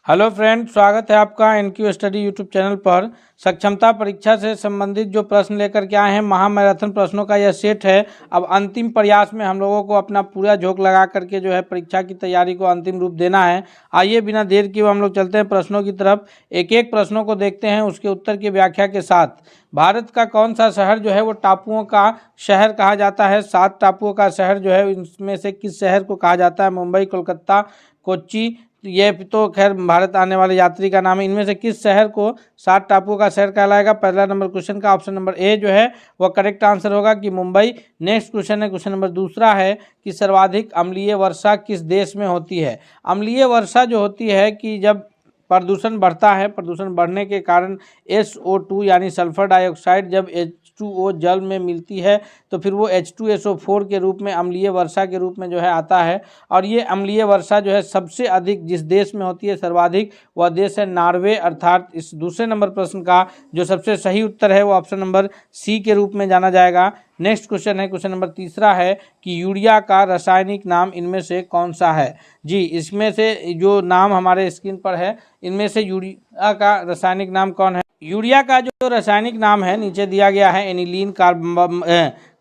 Hello friend, स्वागत है आपका एनक्यू स्टडी यूट्यूब चैनल पर। सक्षमता परीक्षा से संबंधित जो प्रश्न लेकर के आए हैं, महामैराथन प्रश्नों का यह सेट है। अब अंतिम प्रयास में हम लोगों को अपना पूरा झोंक लगा करके जो है परीक्षा की तैयारी को अंतिम रूप देना है। आइए बिना देर किए हम लोग चलते हैं प्रश्नों की तरफ। एक एक प्रश्नों को देखते हैं, उसके उत्तर की व्याख्या के साथ। भारत का कौन सा शहर जो है वो टापुओं का शहर कहा जाता है? 7 टापुओं का शहर जो है इसमें से किस शहर को कहा जाता है? मुंबई, कोलकाता, कोच्चि। ये तो खैर भारत आने वाले यात्री का नाम है। इनमें से किस शहर को 7 टापुओं का शहर कहलाएगा? पहला नंबर क्वेश्चन का ऑप्शन नंबर ए जो है वह करेक्ट आंसर होगा कि मुंबई। नेक्स्ट क्वेश्चन है, क्वेश्चन नंबर दूसरा है कि सर्वाधिक अम्लीय वर्षा किस देश में होती है? अम्लीय वर्षा जो होती है कि जब प्रदूषण बढ़ता है, प्रदूषण बढ़ने के कारण SO2 यानी सल्फर डाइऑक्साइड जब H2O जल में मिलती है तो फिर वो H2SO4 के रूप में अम्लीय वर्षा के रूप में जो है आता है। और ये अम्लीय वर्षा जो है सबसे अधिक जिस देश में होती है सर्वाधिक, वह देश है नॉर्वे। अर्थात इस दूसरे नंबर प्रश्न का जो सबसे सही उत्तर है वो ऑप्शन नंबर सी के रूप में जाना जाएगा। नेक्स्ट क्वेश्चन है, क्वेश्चन नंबर तीसरा है कि यूरिया का रासायनिक नाम इनमें से कौन सा है? जी, इसमें से जो नाम हमारे स्क्रीन पर है, इनमें से यूरिया का रासायनिक नाम कौन है? यूरिया का जो रासायनिक नाम है नीचे दिया गया है, एनिलीन,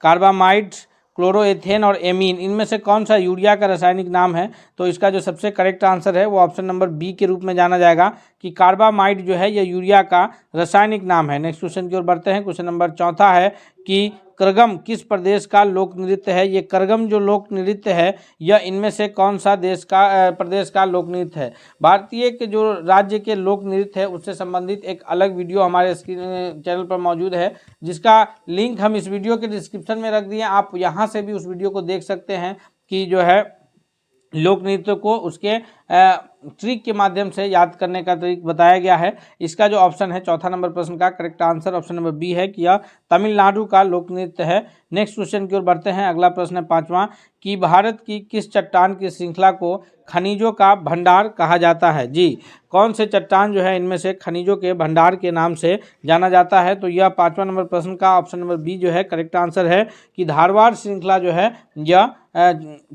कार्बामाइड, क्लोरोएथेन और एमीन। इनमें से कौन सा यूरिया का रासायनिक नाम है? तो इसका जो सबसे करेक्ट आंसर है वो ऑप्शन नंबर बी के रूप में जाना जाएगा कि कार्बामाइड जो है यह यूरिया का रासायनिक नाम है। नेक्स्ट क्वेश्चन की ओर बढ़ते हैं। क्वेश्चन नंबर चौथा है कि करगम किस प्रदेश का लोक नृत्य है? ये करगम जो लोक नृत्य है यह इनमें से कौन सा प्रदेश का लोक नृत्य है? भारतीय के जो राज्य के लोक नृत्य है उससे संबंधित एक अलग वीडियो हमारे चैनल पर मौजूद है, जिसका लिंक हम इस वीडियो के डिस्क्रिप्शन में रख दिए। आप यहाँ से भी उस वीडियो को देख सकते हैं कि जो है लोक नृत्य को उसके ट्रिक के माध्यम से याद करने का तरीका बताया गया है। इसका जो ऑप्शन है चौथा नंबर प्रश्न का correct answer option number B है कि यह तमिलनाडु का लोक नृत्य है। नेक्स्ट क्वेश्चन की ओर बढ़ते हैं। अगला प्रश्न है पांचवा कि भारत की किस चट्टान की श्रृंखला को खनिजों का भंडार कहा जाता है? जी, कौन से चट्टान जो है इनमें से खनिजों के भंडार के नाम से जाना जाता है? तो यह पांचवा नंबर प्रश्न का ऑप्शन नंबर बी जो है करेक्ट आंसर है कि धारवाड़ श्रृंखला जो है यह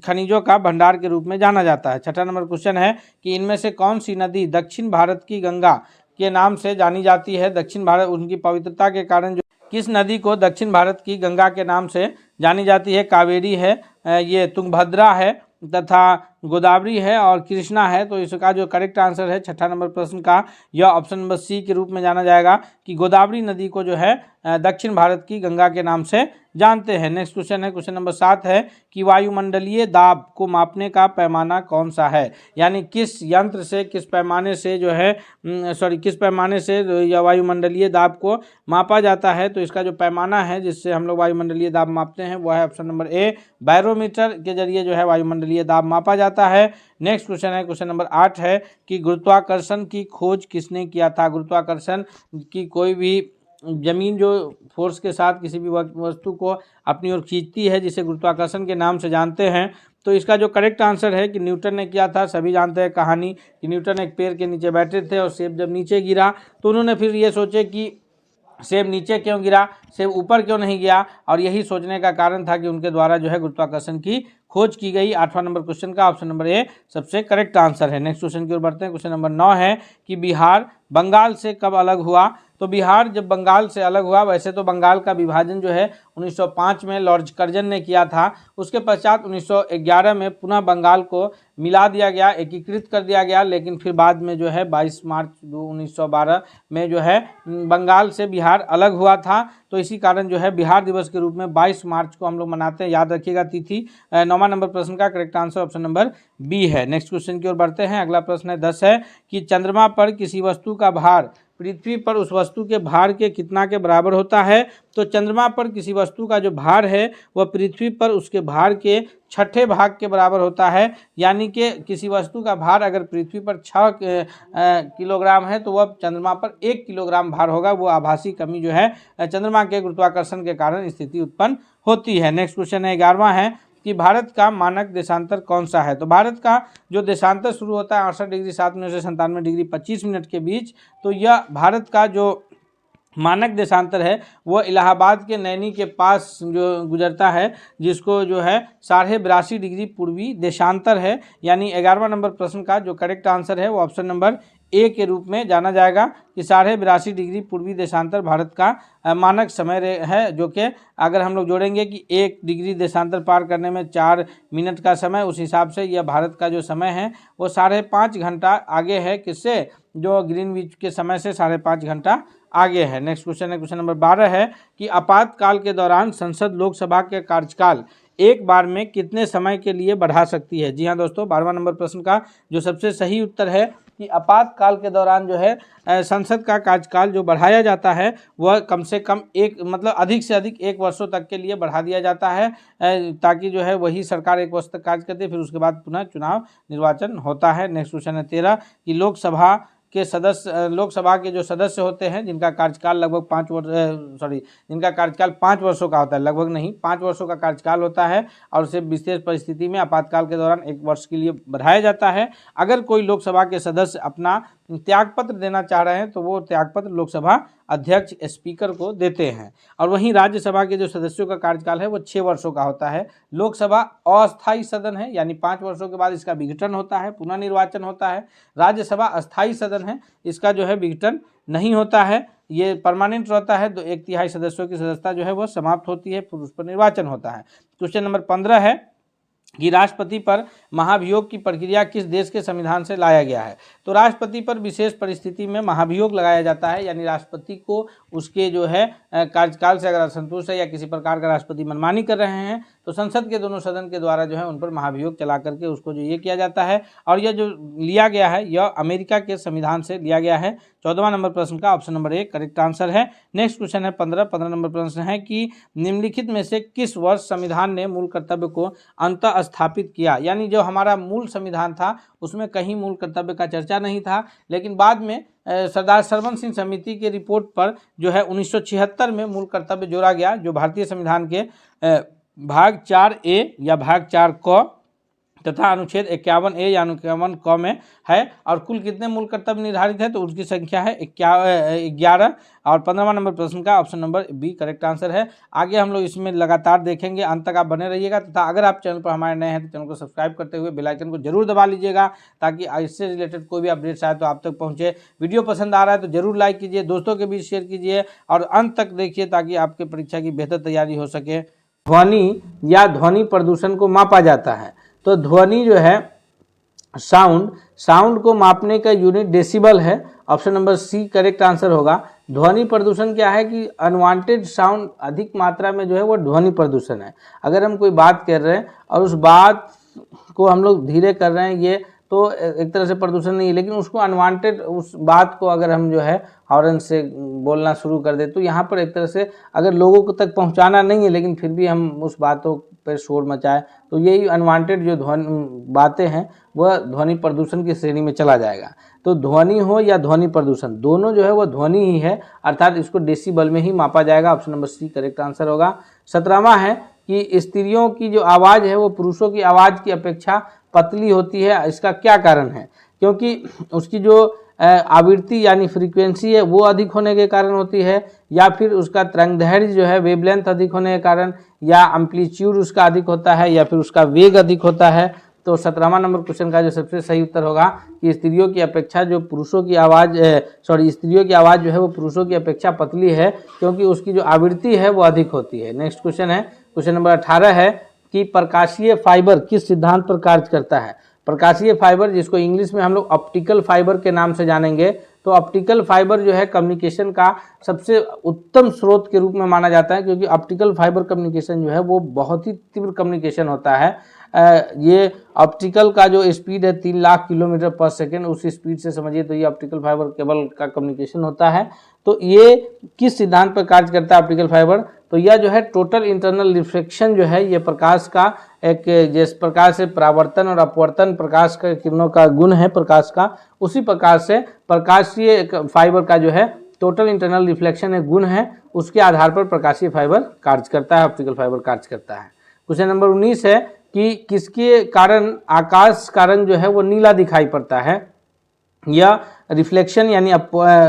खनिजों का भंडार के रूप में जाना जाता है। छठा नंबर क्वेश्चन है कि इनमें से कौन सी नदी दक्षिण भारत की गंगा के नाम से जानी जाती है? दक्षिण भारत उनकी पवित्रता के कारण जो किस नदी को दक्षिण भारत की गंगा के नाम से जानी जाती है? कावेरी है, ये तुंगभद्रा है तथा गोदावरी है और कृष्णा है। तो इसका जो करेक्ट आंसर है छठा नंबर प्रश्न का यह ऑप्शन नंबर सी के रूप में जाना जाएगा कि गोदावरी नदी को जो है दक्षिण भारत की गंगा के नाम से जानते हैं। नेक्स्ट क्वेश्चन है, क्वेश्चन नंबर 7 है कि वायुमंडलीय दाब को मापने का पैमाना कौन सा है? यानी किस यंत्र से, किस पैमाने से जो है किस पैमाने से या वायुमंडलीय दाब को मापा जाता है? तो इसका जो पैमाना है जिससे हम लोग वायुमंडलीय दाब मापते हैं वह है ऑप्शन नंबर ए, बैरोमीटर के जरिए जो है वायुमंडलीय दाब मापा जाता है। नेक्स्ट क्वेश्चन है, क्वेश्चन नंबर 8 है कि गुरुत्वाकर्षण की खोज किसने किया था? गुरुत्वाकर्षण की कोई भी जमीन जो फोर्स के साथ किसी भी वस्तु को अपनी ओर खींचती है जिसे गुरुत्वाकर्षण के नाम से जानते हैं, तो इसका जो करेक्ट आंसर है कि न्यूटन ने किया था। सभी जानते हैं कहानी कि न्यूटन एक पेड़ के नीचे बैठे थे और सेब जब नीचे गिरा तो उन्होंने फिर ये सोचे कि सेब नीचे क्यों गिरा, सेब ऊपर क्यों नहीं गया, और यही सोचने का कारण था कि उनके द्वारा जो है गुरुत्वाकर्षण की खोज की गई। 8वां नंबर क्वेश्चन का ऑप्शन नंबर ए सबसे करेक्ट आंसर है। नेक्स्ट क्वेश्चन की ओर बढ़ते हैं। क्वेश्चन नंबर 9 है कि बिहार बंगाल से कब अलग हुआ? तो बिहार जब बंगाल से अलग हुआ, वैसे तो बंगाल का विभाजन जो है 1905 में लॉर्ड कर्जन ने किया था। उसके पश्चात 1911 में पुनः बंगाल को मिला दिया गया, एकीकृत कर दिया गया, लेकिन फिर बाद में जो है 22 मार्च 1912 में जो है बंगाल से बिहार अलग हुआ था। तो इसी कारण जो है बिहार दिवस के रूप में 22 मार्च को हम लोग मनाते हैं। याद रखिएगा तिथि। 9वां नंबर प्रश्न का correct answer option number B है। नेक्स्ट क्वेश्चन की ओर बढ़ते हैं। अगला प्रश्न है 10 है कि चंद्रमा पर किसी वस्तु का भार पृथ्वी पर उस वस्तु के भार के कितना के बराबर होता है? तो चंद्रमा पर किसी वस्तु का जो भार है वह पृथ्वी पर उसके भार के 6ठे भाग के बराबर होता है। यानी कि किसी वस्तु का भार अगर पृथ्वी पर 6 किलोग्राम है तो वह चंद्रमा पर 1 किलोग्राम भार होगा। वो आभासी कमी जो है चंद्रमा के गुरुत्वाकर्षण के कारण स्थिति उत्पन्न होती है। नेक्स्ट क्वेश्चन है 11वां है कि भारत का मानक देशांतर कौन सा है? तो भारत का जो देशांतर शुरू होता है 68 डिग्री 7 मिनट से 97 डिग्री 25 मिनट के बीच, तो यह भारत का जो मानक देशांतर है वो इलाहाबाद के नैनी के पास जो गुजरता है, जिसको जो है 82.5 डिग्री पूर्वी देशांतर है। यानी 11वां नंबर प्रश्न का जो करेक्ट आंसर है वो ऑप्शन नंबर ए के रूप में जाना जाएगा कि 82.5 डिग्री पूर्वी देशांतर भारत का मानक समय है, जो कि अगर हम लोग जोड़ेंगे कि 1 डिग्री देशांतर पार करने में 4 मिनट का समय, उस हिसाब से यह भारत का जो समय है वो 5.5 घंटा आगे है, किससे, जो ग्रीनविच के समय से 5.5 घंटा आगे है। नेक्स्ट क्वेश्चन है, क्वेश्चन नंबर 12 है कि आपातकाल के दौरान संसद लोकसभा के कार्यकाल एक बार में कितने समय के लिए बढ़ा सकती है। जी हाँ दोस्तों, 12वां नंबर प्रश्न का जो सबसे सही उत्तर है कि आपातकाल के दौरान जो है संसद का कार्यकाल जो बढ़ाया जाता है वह कम से कम अधिक से अधिक 1 वर्षों तक के लिए बढ़ा दिया जाता है, ताकि जो है वही सरकार 1 वर्ष तक कार्य करती है, फिर उसके बाद पुनः चुनाव निर्वाचन होता है। नेक्स्ट क्वेश्चन है 13 कि लोकसभा के जो सदस्य होते हैं जिनका कार्यकाल लगभग 5 वर्षों का होता है, लगभग नहीं 5 वर्षों का कार्यकाल होता है, और उसे विशेष परिस्थिति में आपातकाल के दौरान 1 वर्ष के लिए बढ़ाया जाता है। अगर कोई लोकसभा के सदस्य अपना त्यागपत्र देना चाह रहे हैं तो वो त्यागपत्र लोकसभा अध्यक्ष स्पीकर को देते हैं। और वहीं राज्यसभा के जो सदस्यों का कार्यकाल है वो 6 वर्षों का होता है। लोकसभा अस्थायी सदन है, यानी 5 वर्षों के बाद इसका विघटन होता है, पुनः निर्वाचन होता है। राज्यसभा अस्थायी सदन है, इसका जो है विघटन नहीं होता है, ये परमानेंट रहता है। 1/3 सदस्यों की सदस्यता जो है वो समाप्त होती है, फिर उस पर निर्वाचन होता है। क्वेश्चन नंबर 15 है कि राष्ट्रपति पर महाभियोग की प्रक्रिया किस देश के संविधान से लाया गया है। तो राष्ट्रपति पर विशेष परिस्थिति में महाभियोग लगाया जाता है, यानी राष्ट्रपति को उसके जो है कार्यकाल से अगर असंतुष्ट है या किसी प्रकार का राष्ट्रपति मनमानी कर रहे हैं तो संसद के दोनों सदन के द्वारा जो है उन पर महाभियोग चला करके उसको जो ये किया जाता है। और यह जो लिया गया है यह अमेरिका के संविधान से लिया गया है। 14वां नंबर प्रश्न का ऑप्शन नंबर 1 करेक्ट आंसर है। नेक्स्ट क्वेश्चन है 15 नंबर प्रश्न है कि निम्नलिखित में से किस वर्ष संविधान ने मूल कर्तव्य को अंतः स्थापित किया। यानी जो हमारा मूल संविधान था उसमें कहीं मूल कर्तव्य का चर्चा नहीं था, लेकिन बाद में सरदार सरवण सिंह समिति के रिपोर्ट पर जो है 1976 में मूल कर्तव्य जोड़ा गया, जो भारतीय संविधान के भाग 4A या भाग 4 क तथा अनुच्छेद 51A या 51 क में है। और कुल कितने मूल कर्तव्य निर्धारित है तो उसकी संख्या है 11। और 15वां नंबर प्रश्न का option number B correct answer है। आगे हम लोग इसमें लगातार देखेंगे, अंत तक आप बने रहिएगा, तथा अगर आप चैनल पर हमारे नए हैं तो चैनल को सब्सक्राइब करते हुए बेल आइकन को जरूर दबा लीजिएगा, ताकि इससे रिलेटेड कोई भी अपडेट्स आए तो आप तक पहुँचे। वीडियो पसंद आ रहा है तो जरूर लाइक कीजिए, दोस्तों के बीच शेयर कीजिए और अंत तक देखिए, ताकि आपके परीक्षा की बेहतर तैयारी हो सके। ध्वनि या ध्वनि प्रदूषण को मापा जाता है। तो ध्वनि जो है साउंड को मापने का यूनिट डेसिबल है। Option number C correct answer होगा। ध्वनि प्रदूषण क्या है कि अनवांटेड साउंड अधिक मात्रा में जो है वो ध्वनि प्रदूषण है। अगर हम कोई बात कर रहे हैं और उस बात को हम लोग धीरे कर रहे हैं, ये तो एक तरह से प्रदूषण नहीं है, लेकिन उसको अनवांटेड उस बात को अगर हम जो है हॉर्न से बोलना शुरू कर दे तो यहाँ पर एक तरह से अगर लोगों को तक पहुँचाना नहीं है लेकिन फिर भी हम उस बातों पर शोर मचाए तो यही अनवांटेड जो बातें हैं वह ध्वनि प्रदूषण की श्रेणी में चला जाएगा। तो ध्वनि हो या ध्वनि प्रदूषण दोनों जो है वह ध्वनि ही है, अर्थात इसको डेसिबल में ही मापा जाएगा। Option number C correct answer होगा। 17वां है कि स्त्रियों की जो आवाज़ है वो पुरुषों की आवाज़ की अपेक्षा पतली होती है, इसका क्या कारण है। क्योंकि उसकी जो आवृत्ति यानी फ्रीक्वेंसी है वो अधिक होने के कारण होती है, या फिर उसका तरंगदैर्घ्य जो है वेवलेंथ अधिक होने के कारण, या एम्पलीट्यूड उसका अधिक होता है, या फिर उसका वेग अधिक होता है। तो 17वां नंबर क्वेश्चन का जो सबसे सही उत्तर होगा कि स्त्रियों की अपेक्षा जो पुरुषों की आवाज़ स्त्रियों की आवाज़ जो है वो पुरुषों की अपेक्षा पतली है, क्योंकि उसकी जो आवृत्ति है वो अधिक होती है। नेक्स्ट क्वेश्चन है, क्वेश्चन नंबर 18 है कि प्रकाशीय फाइबर किस सिद्धांत पर कार्य करता है। प्रकाशीय फाइबर, जिसको इंग्लिश में हम लोग ऑप्टिकल फाइबर के नाम से जानेंगे, तो ऑप्टिकल फाइबर जो है कम्युनिकेशन का सबसे उत्तम स्रोत के रूप में माना जाता है, क्योंकि ऑप्टिकल फाइबर कम्युनिकेशन जो है वो बहुत ही तीव्र कम्युनिकेशन होता है। ये ऑप्टिकल का जो स्पीड है 3 लाख किलोमीटर पर सेकेंड, उस स्पीड से समझिए तो ये ऑप्टिकल फाइबर केबल का कम्युनिकेशन होता है। तो ये किस सिद्धांत पर कार्य करता है ऑप्टिकल फाइबर, तो यह जो है टोटल इंटरनल रिफ्लेक्शन जो है ये प्रकाश का एक, जिस प्रकार से परावर्तन और अपवर्तन प्रकाश का किरणों का गुण है प्रकाश का, उसी प्रकार से प्रकाशीय फाइबर का जो है टोटल इंटरनल रिफ्लेक्शन एक गुण है, उसके आधार पर प्रकाशीय फाइबर कार्य करता है, ऑप्टिकल फाइबर कार्य करता है। क्वेश्चन नंबर 19 है कि किसके कारण आकाश का रंग जो है वो नीला दिखाई पड़ता है। या रिफ्लेक्शन यानी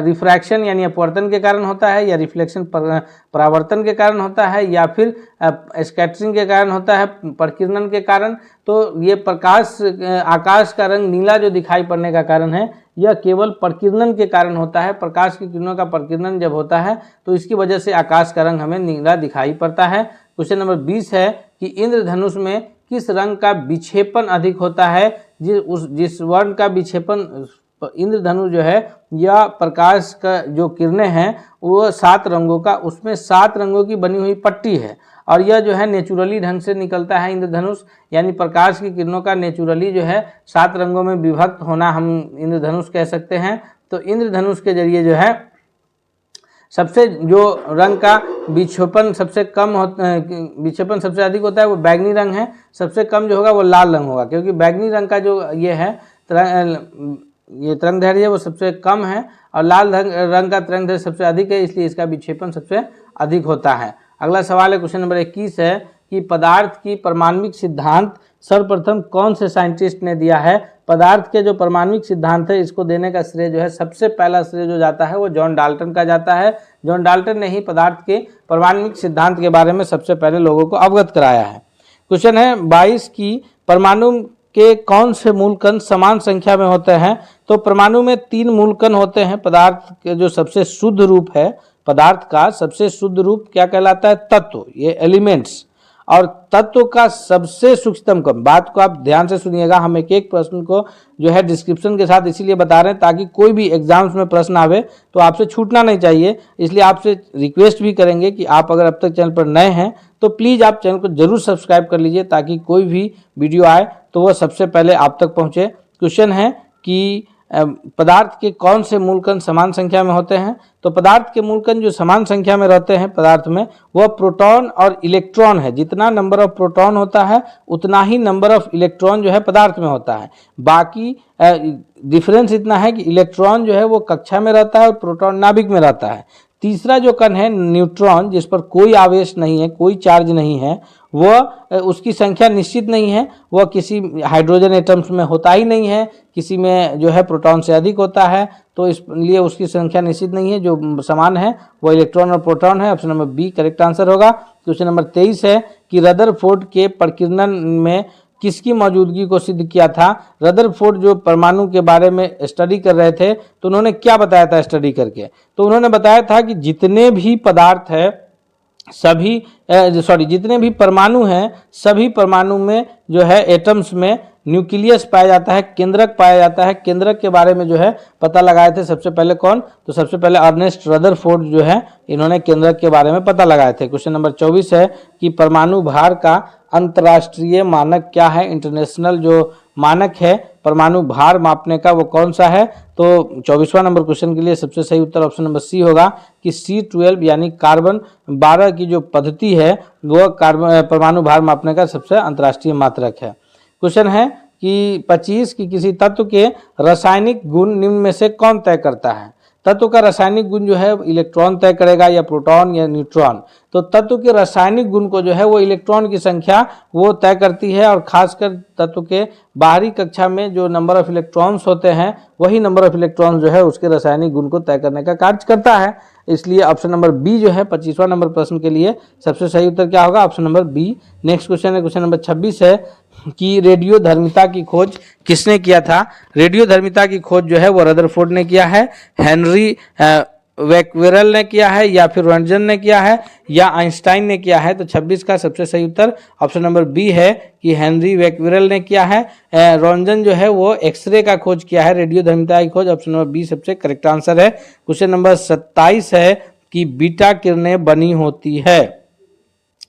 रिफ्रैक्शन यानी अपवर्तन के कारण होता है, या रिफ्लेक्शन परावर्तन के कारण होता है, या फिर स्कैटरिंग के कारण होता है, प्रकीर्णन के कारण। तो ये प्रकाश आकाश का रंग नीला जो दिखाई पड़ने का कारण है, यह केवल प्रकीर्णन के कारण होता है। प्रकाश की किरणों का प्रकीर्णन जब होता है तो इसकी वजह से आकाश का रंग हमें नीला दिखाई पड़ता है। क्वेश्चन नंबर 20 है कि इंद्रधनुष में किस रंग का विक्षेपण अधिक होता है। जिस वर्ण का विक्षेपण इंद्रधनुष जो है या प्रकाश का जो किरणें हैं वो 7 रंगों का, उसमें 7 रंगों की बनी हुई पट्टी है, और यह जो है नेचुरली ढंग से निकलता है इंद्रधनुष, यानी प्रकाश की किरणों का नेचुरली जो है 7 रंगों में विभक्त होना हम इंद्रधनुष कह सकते हैं। तो इंद्रधनुष के जरिए जो है सबसे जो रंग का विक्षेपण सबसे कम विक्षेपण सबसे अधिक होता है वो बैगनी रंग है। सबसे कम जो होगा वो लाल रंग होगा, क्योंकि बैगनी रंग का जो ये है तरंगदैर्घ्य वो सबसे कम है, और लाल रंग का तरंगदैर्घ्य सबसे अधिक है, इसलिए इसका विक्षेपण सबसे अधिक होता है। अगला सवाल है क्वेश्चन नंबर 21 है कि पदार्थ की परमाणविक सिद्धांत सर्वप्रथम कौन से साइंटिस्ट ने दिया है। पदार्थ के जो परमाणविक सिद्धांत है इसको देने का श्रेय जो है सबसे पहला श्रेय जो जाता है वो जॉन डाल्टन का जाता है। जॉन डाल्टन ने ही पदार्थ के परमाणविक सिद्धांत के बारे में सबसे पहले लोगों को अवगत कराया है। क्वेश्चन है 22 की परमाणु के कौन से मूलकण समान संख्या में होते हैं। तो परमाणु में 3 मूलकण होते हैं। पदार्थ के जो सबसे शुद्ध रूप है, पदार्थ का सबसे शुद्ध रूप क्या कहलाता है, तत्व, ये एलिमेंट्स। और तत्व का सबसे सूक्ष्मतम कण, बात को आप ध्यान से सुनिएगा, हम एक एक प्रश्न को जो है डिस्क्रिप्शन के साथ इसीलिए बता रहे हैं ताकि कोई भी एग्जाम्स में प्रश्न आवे तो आपसे छूटना नहीं चाहिए। इसलिए आपसे रिक्वेस्ट भी करेंगे कि आप अगर अब तक चैनल पर नए हैं तो प्लीज़ आप चैनल को जरूर सब्सक्राइब कर लीजिए ताकि कोई भी वीडियो आए तो वह सबसे पहले आप तक पहुँचे। क्वेश्चन है कि पदार्थ के कौन से मूलकण समान संख्या में होते हैं। तो पदार्थ के मूलकण जो समान संख्या में रहते हैं पदार्थ में वह प्रोटॉन और इलेक्ट्रॉन है। जितना नंबर ऑफ प्रोटॉन होता है उतना ही नंबर ऑफ इलेक्ट्रॉन जो है पदार्थ में होता है। बाकी डिफरेंस इतना है कि इलेक्ट्रॉन जो है वो कक्षा में रहता है और प्रोटॉन नाभिक में रहता है। तीसरा जो कण है न्यूट्रॉन, जिस पर कोई आवेश नहीं है, कोई चार्ज नहीं है, वह उसकी संख्या निश्चित नहीं है, वह किसी हाइड्रोजन एटम्स में होता ही नहीं है, किसी में जो है प्रोटॉन से अधिक होता है, तो इसलिए उसकी संख्या निश्चित नहीं है। जो समान है वो इलेक्ट्रॉन और प्रोटॉन है। Option number B correct answer होगा। क्वेश्चन नंबर 23 है कि रदरफोर्ड के प्रकीर्णन में किसकी मौजूदगी को सिद्ध किया था। रदरफोर्ड जो परमाणु के बारे में स्टडी कर रहे थे तो उन्होंने क्या बताया था स्टडी करके, तो उन्होंने बताया था कि जितने भी पदार्थ है सभी जितने भी परमाणु हैं सभी परमाणु में जो है एटम्स में न्यूक्लियस पाया जाता है, केंद्रक पाया जाता है। केंद्रक के बारे में जो है पता लगाए थे सबसे पहले कौन, तो सबसे पहले अर्नेस्ट रदरफोर्ड जो है इन्होंने केंद्रक के बारे में पता लगाए थे। क्वेश्चन नंबर 24 है कि परमाणु भार का अंतर्राष्ट्रीय मानक क्या है। इंटरनेशनल जो मानक है परमाणु भार मापने का वो कौन सा है। तो 24वां नंबर क्वेश्चन के लिए सबसे सही उत्तर ऑप्शन नंबर सी होगा कि C12 यानी कार्बन 12 की जो पद्धति है वो परमाणु भार मापने का सबसे अंतर्राष्ट्रीय मात्रक है। क्वेश्चन है कि 25 की किसी तत्व के रासायनिक गुण निम्न में से कौन तय करता है। तत्व का रासायनिक गुण जो है इलेक्ट्रॉन तय करेगा या प्रोटॉन या न्यूट्रॉन। तो तत्व के रासायनिक गुण को जो है वो इलेक्ट्रॉन की संख्या वो तय करती है, और खासकर तत्व के बाहरी कक्षा में जो नंबर ऑफ इलेक्ट्रॉन्स होते हैं वही नंबर ऑफ इलेक्ट्रॉन्स जो है उसके रासायनिक गुण को तय करने का कार्य करता है। इसलिए ऑप्शन नंबर बी जो है 25वां नंबर प्रश्न के लिए सबसे सही उत्तर क्या होगा, option number B. Next question है क्वेश्चन नंबर 26 है कि रेडियो धर्मिता की खोज किसने किया था। रेडियो धर्मिता की खोज जो है वो रदरफोर्ड ने किया है, हेनरी वेक्वेरल ने किया है, या फिर रोन्टजन ने किया है, या आइंस्टाइन ने किया है। तो 26 का सबसे सही उत्तर ऑप्शन नंबर बी है कि हेनरी वेक्वेरल ने किया है। रोन्टजन जो है वो एक्सरे का खोज किया है, रेडियो धर्मिता की खोज ऑप्शन नंबर बी सबसे करेक्ट आंसर है। क्वेश्चन नंबर 27 है कि बीटा किरणें बनी होती है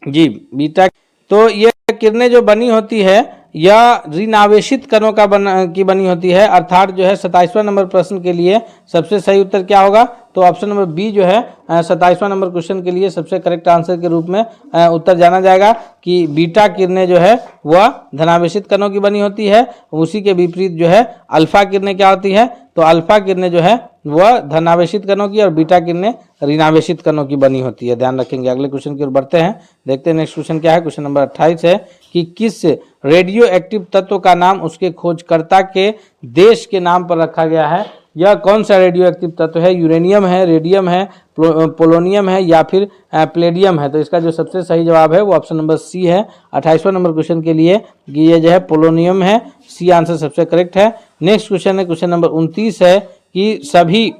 जी बीटा, तो ये किरणें जो बनी होती है या ऋणावेशित कणों का की बनी होती है, अर्थात जो है 27वां नंबर प्रश्न के लिए सबसे सही उत्तर क्या होगा, तो ऑप्शन नंबर बी जो है 27वां नंबर क्वेश्चन के लिए सबसे करेक्ट आंसर के रूप में उत्तर जाना जाएगा कि बीटा किरणें जो है वह धनावेशित कणों की बनी होती है। उसी के विपरीत जो है अल्फा किरणें क्या होती है, तो अल्फा किरणें जो है वह धनावेशित कणों की और बीटा किरणें ऋणावेशित कणों की बनी होती है, ध्यान रखेंगे। अगले क्वेश्चन की ओर बढ़ते हैं, देखते हैं नेक्स्ट क्वेश्चन क्या है। क्वेश्चन नंबर 28 है कि किस रेडियो एक्टिव तत्व का नाम उसके खोजकर्ता के देश के नाम पर रखा गया है। यह कौन सा रेडियो एक्टिव तत्व है, यूरेनियम है, रेडियम है, पोलोनियम है या फिर प्लेडियम है। तो इसका जो सबसे सही जवाब है वो ऑप्शन नंबर सी है 28वां नंबर क्वेश्चन के लिए, कि ये जो है पोलोनियम है। सी आंसर सबसे करेक्ट है। नेक्स्ट क्वेश्चन है क्वेश्चन नंबर 29 है कि सभी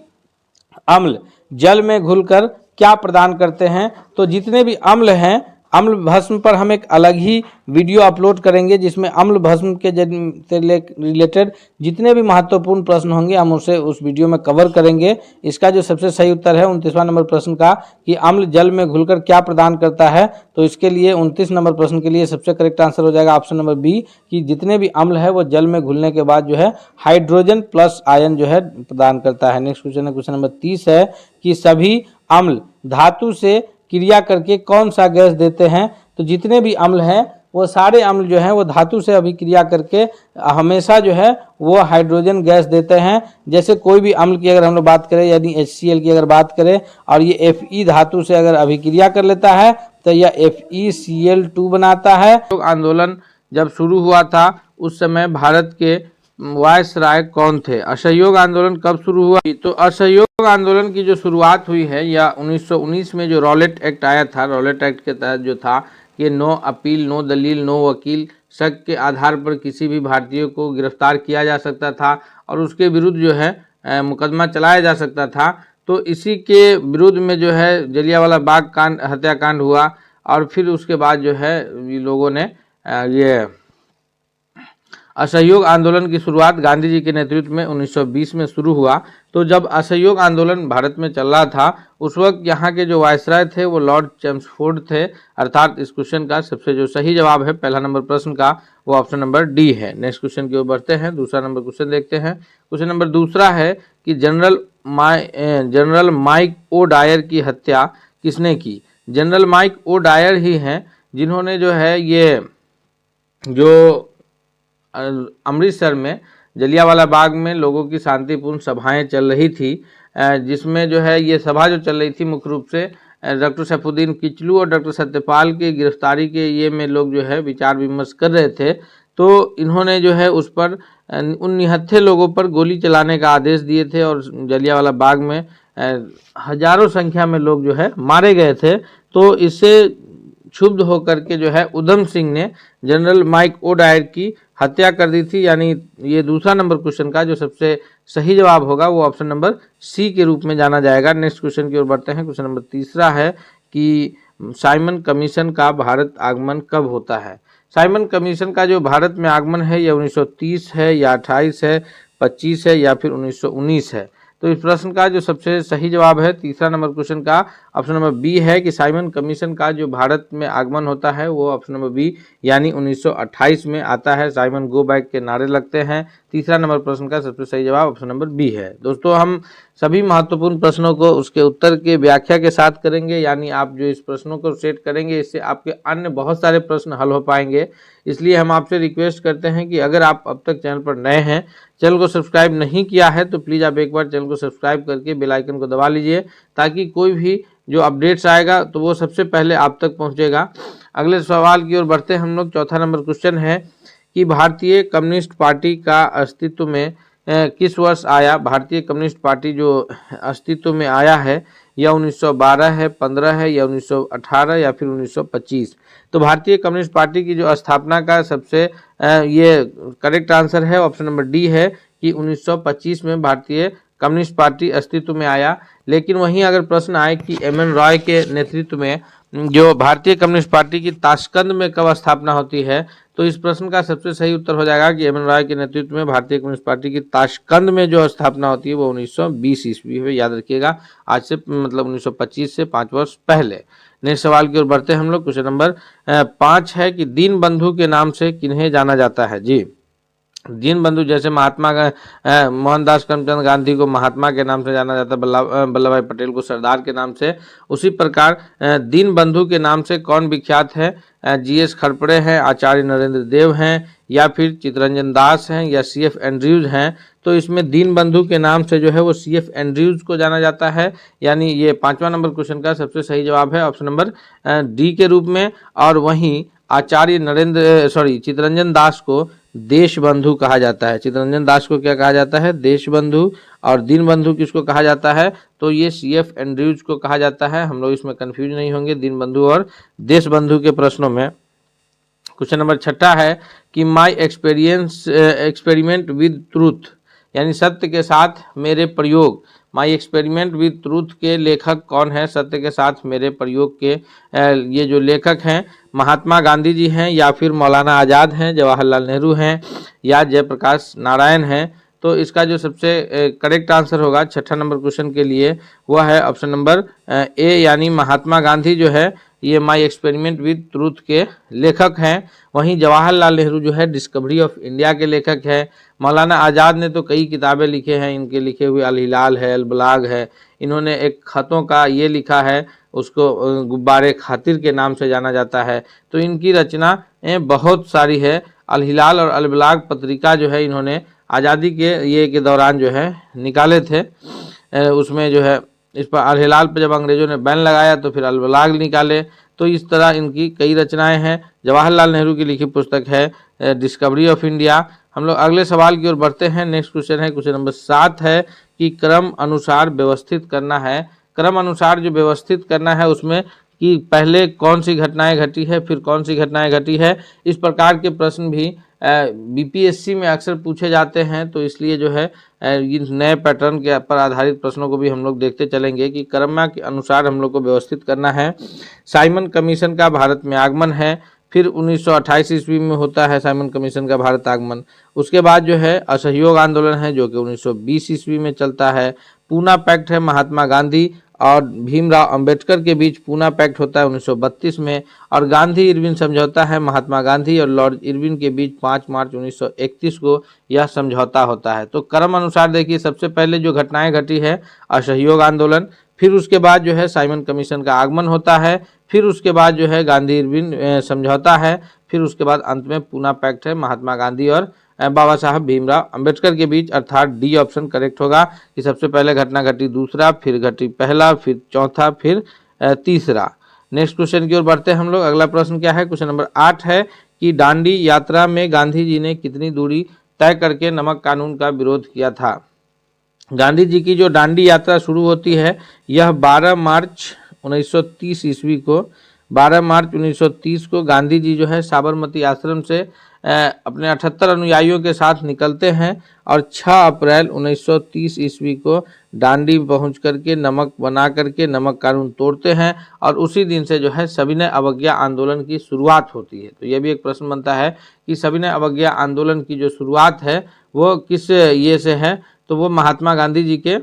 अम्ल जल में घुलकर क्या प्रदान करते हैं। तो जितने भी अम्ल हैं, अम्ल भस्म पर हम एक अलग ही वीडियो अपलोड करेंगे जिसमें अम्ल भस्म के से रिलेटेड जितने भी महत्वपूर्ण प्रश्न होंगे हम उसे उस वीडियो में कवर करेंगे। इसका जो सबसे सही उत्तर है 29वां नंबर प्रश्न का कि अम्ल जल में घुलकर क्या प्रदान करता है, तो इसके लिए 29 नंबर प्रश्न के लिए सबसे करेक्ट आंसर हो जाएगा ऑप्शन नंबर बी, कि जितने भी अम्ल है वो जल में घुलने के बाद जो है हाइड्रोजन प्लस आयन जो है प्रदान करता है। नेक्स्ट क्वेश्चन है क्वेश्चन नंबर 30 है कि सभी अम्ल धातु से क्रिया करके कौन सा गैस देते हैं। तो जितने भी अम्ल हैं वो सारे अम्ल जो हैं वो धातु से अभिक्रिया करके हमेशा जो है वो हाइड्रोजन गैस देते हैं। जैसे कोई भी अम्ल की अगर हम लोग बात करें यानी HCl की अगर बात करें और ये Fe धातु से अगर अभिक्रिया कर लेता है तो यह FeCl2 बनाता है। आंदोलन जब शुरू हुआ था उस समय भारत के वायसराय कौन थे। असहयोग आंदोलन कब शुरू हुआ, तो असहयोग आंदोलन की जो शुरुआत हुई है या 1919 में जो रॉलेट एक्ट आया था, रॉलेट एक्ट के तहत जो था कि नो अपील, नो दलील, नो वकील, शक के आधार पर किसी भी भारतीय को गिरफ्तार किया जा सकता था और उसके विरुद्ध जो है मुकदमा चलाया जा सकता था। तो इसी के विरुद्ध में जो है जलियांवाला बाग कांड हत्याकांड हुआ और फिर उसके बाद जो है लोगों ने ये असहयोग आंदोलन की शुरुआत गांधी जी के नेतृत्व में 1920 में शुरू हुआ। तो जब असहयोग आंदोलन भारत में चल रहा था उस वक्त यहाँ के जो वायसराय थे वो लॉर्ड चेम्सफोर्ड थे, अर्थात इस क्वेश्चन का सबसे जो सही जवाब है पहला नंबर प्रश्न का वो ऑप्शन नंबर डी है। नेक्स्ट क्वेश्चन की ओर बढ़ते हैं, दूसरा नंबर क्वेश्चन देखते हैं। क्वेश्चन नंबर दूसरा है कि जनरल माइक ओ डायर की हत्या किसने की। जनरल माइक ओ डायर ही हैं जिन्होंने जो है ये जो अमृतसर में जलियांवाला बाग में लोगों की शांतिपूर्ण सभाएं चल रही थी, जिसमें जो है ये सभा जो चल रही थी मुख्य रूप से डॉक्टर सैफुद्दीन किचलू और डॉक्टर सत्यपाल की गिरफ्तारी के ये में लोग जो है विचार विमर्श कर रहे थे। तो इन्होंने जो है उस पर उन निहत्थे लोगों पर गोली चलाने का आदेश दिए थे और जलियांवाला बाग में हजारों संख्या में लोग जो है मारे गए थे। तो इससे क्षुब्ध होकर के जो है उधम सिंह ने जनरल माइक ओ डायर की हत्या कर दी थी। यानी ये दूसरा नंबर क्वेश्चन का जो सबसे सही जवाब होगा वो ऑप्शन नंबर सी के रूप में जाना जाएगा। नेक्स्ट क्वेश्चन की ओर बढ़ते हैं। क्वेश्चन नंबर तीसरा है कि साइमन कमीशन का भारत आगमन कब होता है। साइमन कमीशन का जो भारत में आगमन है यह 1930 है या 28 है, 25 है या फिर 1919 है। तो इस प्रश्न का जो सबसे सही जवाब है तीसरा नंबर क्वेश्चन का ऑप्शन नंबर बी है कि साइमन कमीशन का जो भारत में आगमन होता है वो ऑप्शन नंबर बी यानी 1928 में आता है। साइमन गो बैक के नारे लगते हैं। तीसरा नंबर प्रश्न का सबसे सही जवाब ऑप्शन नंबर बी है। दोस्तों हम सभी महत्वपूर्ण प्रश्नों को उसके उत्तर के व्याख्या के साथ करेंगे, यानी आप जो इस प्रश्नों को सेट करेंगे इससे आपके अन्य बहुत सारे प्रश्न हल हो पाएंगे। इसलिए हम आपसे रिक्वेस्ट करते हैं कि अगर आप अब तक चैनल पर नए हैं, चैनल को सब्सक्राइब नहीं किया है तो प्लीज़ आप एक बार चैनल को सब्सक्राइब करके बेल आइकन को दबा लीजिए ताकि कोई भी जो अपडेट्स आएगा तो वो सबसे पहले आप तक पहुंचेगा। अगले सवाल की ओर बढ़ते हैं हम लोग। चौथा नंबर क्वेश्चन है कि भारतीय कम्युनिस्ट पार्टी का अस्तित्व में किस वर्ष आया। भारतीय कम्युनिस्ट पार्टी जो अस्तित्व में आया है या 1912 है, 15 है या 1918 या फिर 1925। तो भारतीय कम्युनिस्ट पार्टी की जो स्थापना का सबसे ये करेक्ट आंसर है ऑप्शन नंबर डी है कि 1925 में भारतीय कम्युनिस्ट पार्टी अस्तित्व में आया। लेकिन वहीं अगर प्रश्न आए कि एम.एन. रॉय के नेतृत्व में जो भारतीय कम्युनिस्ट पार्टी की ताशकंद में कब स्थापना होती है, तो इस प्रश्न का सबसे सही उत्तर हो जाएगा कि एम.एन. रॉय के नेतृत्व में भारतीय कम्युनिस्ट पार्टी की ताशकंद में जो स्थापना होती है वो 1920 ईस्वी में, याद रखिएगा, आज से मतलब 1925 से 5 वर्ष पहले। नेक्स्ट सवाल की ओर बढ़ते हैं हम लोग। क्वेश्चन नंबर 5 है कि दीन बंधु के नाम से किन्हें जाना जाता है। जी, दीनबंधु जैसे मोहनदास करमचंद गांधी को महात्मा के नाम से जाना जाता है, वल्लभ भाई पटेल को सरदार के नाम से, उसी प्रकार दीनबंधु के नाम से कौन विख्यात है? जीएस खरपड़े हैं, आचार्य नरेंद्र देव हैं, या फिर चित्तरंजन दास हैं, या सीएफ एंड्रयूज हैं। तो इसमें दीनबंधु के नाम से जो है वो सीएफ एंड्रयूज को जाना जाता है, यानी ये 5वां नंबर क्वेश्चन का सबसे सही जवाब है ऑप्शन नंबर डी के रूप में। और वहीं चित्तरंजन दास को देशबंधु कहा जाता है। चित्तरंजन दास को क्या कहा जाता है? देशबंधु। और दीनबंधु किसको कहा जाता है? तो ये सीएफ एंड्रयूज को कहा जाता है। हम लोग इसमें कंफ्यूज नहीं होंगे दीनबंधु और देशबंधु के प्रश्नों में। क्वेश्चन नंबर 6 है कि माई एक्सपेरिमेंट विद ट्रूथ, यानी सत्य के साथ मेरे प्रयोग, माई एक्सपेरिमेंट विद ट्रूथ के लेखक कौन है? सत्य के साथ मेरे प्रयोग के ये जो लेखक हैं महात्मा गांधी जी हैं, या फिर मौलाना आज़ाद हैं, जवाहरलाल नेहरू हैं, या जयप्रकाश नारायण हैं। तो इसका जो सबसे करेक्ट आंसर होगा 6 नंबर क्वेश्चन के लिए वह है ऑप्शन नंबर ए, यानी महात्मा गांधी जो है ये माई एक्सपेरिमेंट विद ट्रूथ के लेखक हैं। वहीं जवाहरलाल नेहरू जो है डिस्कवरी ऑफ इंडिया के लेखक हैं। मौलाना आज़ाद ने तो कई किताबें लिखे हैं, इनके लिखे हुए अल हिलाल है, अल बलाग है। इन्होंने एक खतों का ये लिखा है, उसको गुब्बारे खातिर के नाम से जाना जाता है। तो इनकी रचनाएं बहुत सारी है। अल हिलाल और अल बलाग पत्रिका जो है इन्होंने आज़ादी के दौरान जो है निकाले थे। उसमें जो है इस पर अल हिलाल पर जब अंग्रेजों ने बैन लगाया तो फिर अल बलाग निकाले। तो इस तरह इनकी कई रचनाएं हैं। जवाहरलाल नेहरू की लिखी पुस्तक है डिस्कवरी ऑफ इंडिया। हम लोग अगले सवाल की ओर बढ़ते हैं। नेक्स्ट क्वेश्चन है, क्वेश्चन नंबर 7 है कि क्रम अनुसार व्यवस्थित करना है। क्रम अनुसार जो व्यवस्थित करना है उसमें कि पहले कौन सी घटनाएं घटी है, फिर कौन सी घटनाएं घटी है, इस प्रकार के प्रश्न भी बीपीएससी में अक्सर पूछे जाते हैं। तो इसलिए जो है इन नए पैटर्न के पर आधारित प्रश्नों को भी हम लोग देखते चलेंगे कि क्रम के अनुसार हम लोग को व्यवस्थित करना है। साइमन कमीशन का भारत में आगमन है, फिर 1928 ईस्वी में होता है साइमन कमीशन का भारत आगमन। उसके बाद जो है असहयोग आंदोलन है जो कि 1920 ईस्वी में चलता है। पूना पैक्ट है महात्मा गांधी और भीमराव अंबेडकर के बीच पूना पैक्ट होता है 1932 में। और गांधी इरविन समझौता है महात्मा गांधी और लॉर्ड इरविन के बीच 5 मार्च 1931 को यह समझौता होता है। तो क्रम अनुसार देखिए, सबसे पहले जो घटनाएं घटी है असहयोग आंदोलन, फिर उसके बाद जो है साइमन कमीशन का आगमन होता है, फिर उसके बाद जो है गांधी इरविन समझौता है, फिर उसके बाद अंत में पूना पैक्ट है महात्मा गांधी और बाबा साहब भीमराव अंबेडकर के बीच, अर्थात डी ऑप्शन करेक्ट होगा कि सबसे पहले घटना घटी दूसरा, फिर घटी पहला, फिर चौथा, फिर तीसरा। नेक्स्ट क्वेश्चन की ओर बढ़ते हैं हम लोग। अगला प्रश्न क्या है? क्वेश्चन नंबर 8 है कि दांडी यात्रा में गांधी जी ने कितनी दूरी तय करके नमक कानून का विरोध किया था? गांधी जी की जो दांडी यात्रा शुरू होती है यह 12 मार्च 1930 ईस्वी को, 12 मार्च 1930 को गांधी जी जो है साबरमती आश्रम से अपने 78 अनुयायियों के साथ निकलते हैं और 6 अप्रैल 1930 ईस्वी को दांडी पहुंच करके नमक बना करके नमक कानून तोड़ते हैं और उसी दिन से जो है सविनय अवज्ञा आंदोलन की शुरुआत होती है। तो यह भी एक प्रश्न बनता है कि सविनय अवज्ञा आंदोलन की जो शुरुआत है वो किस ये से है? तो वो महात्मा गांधी जी के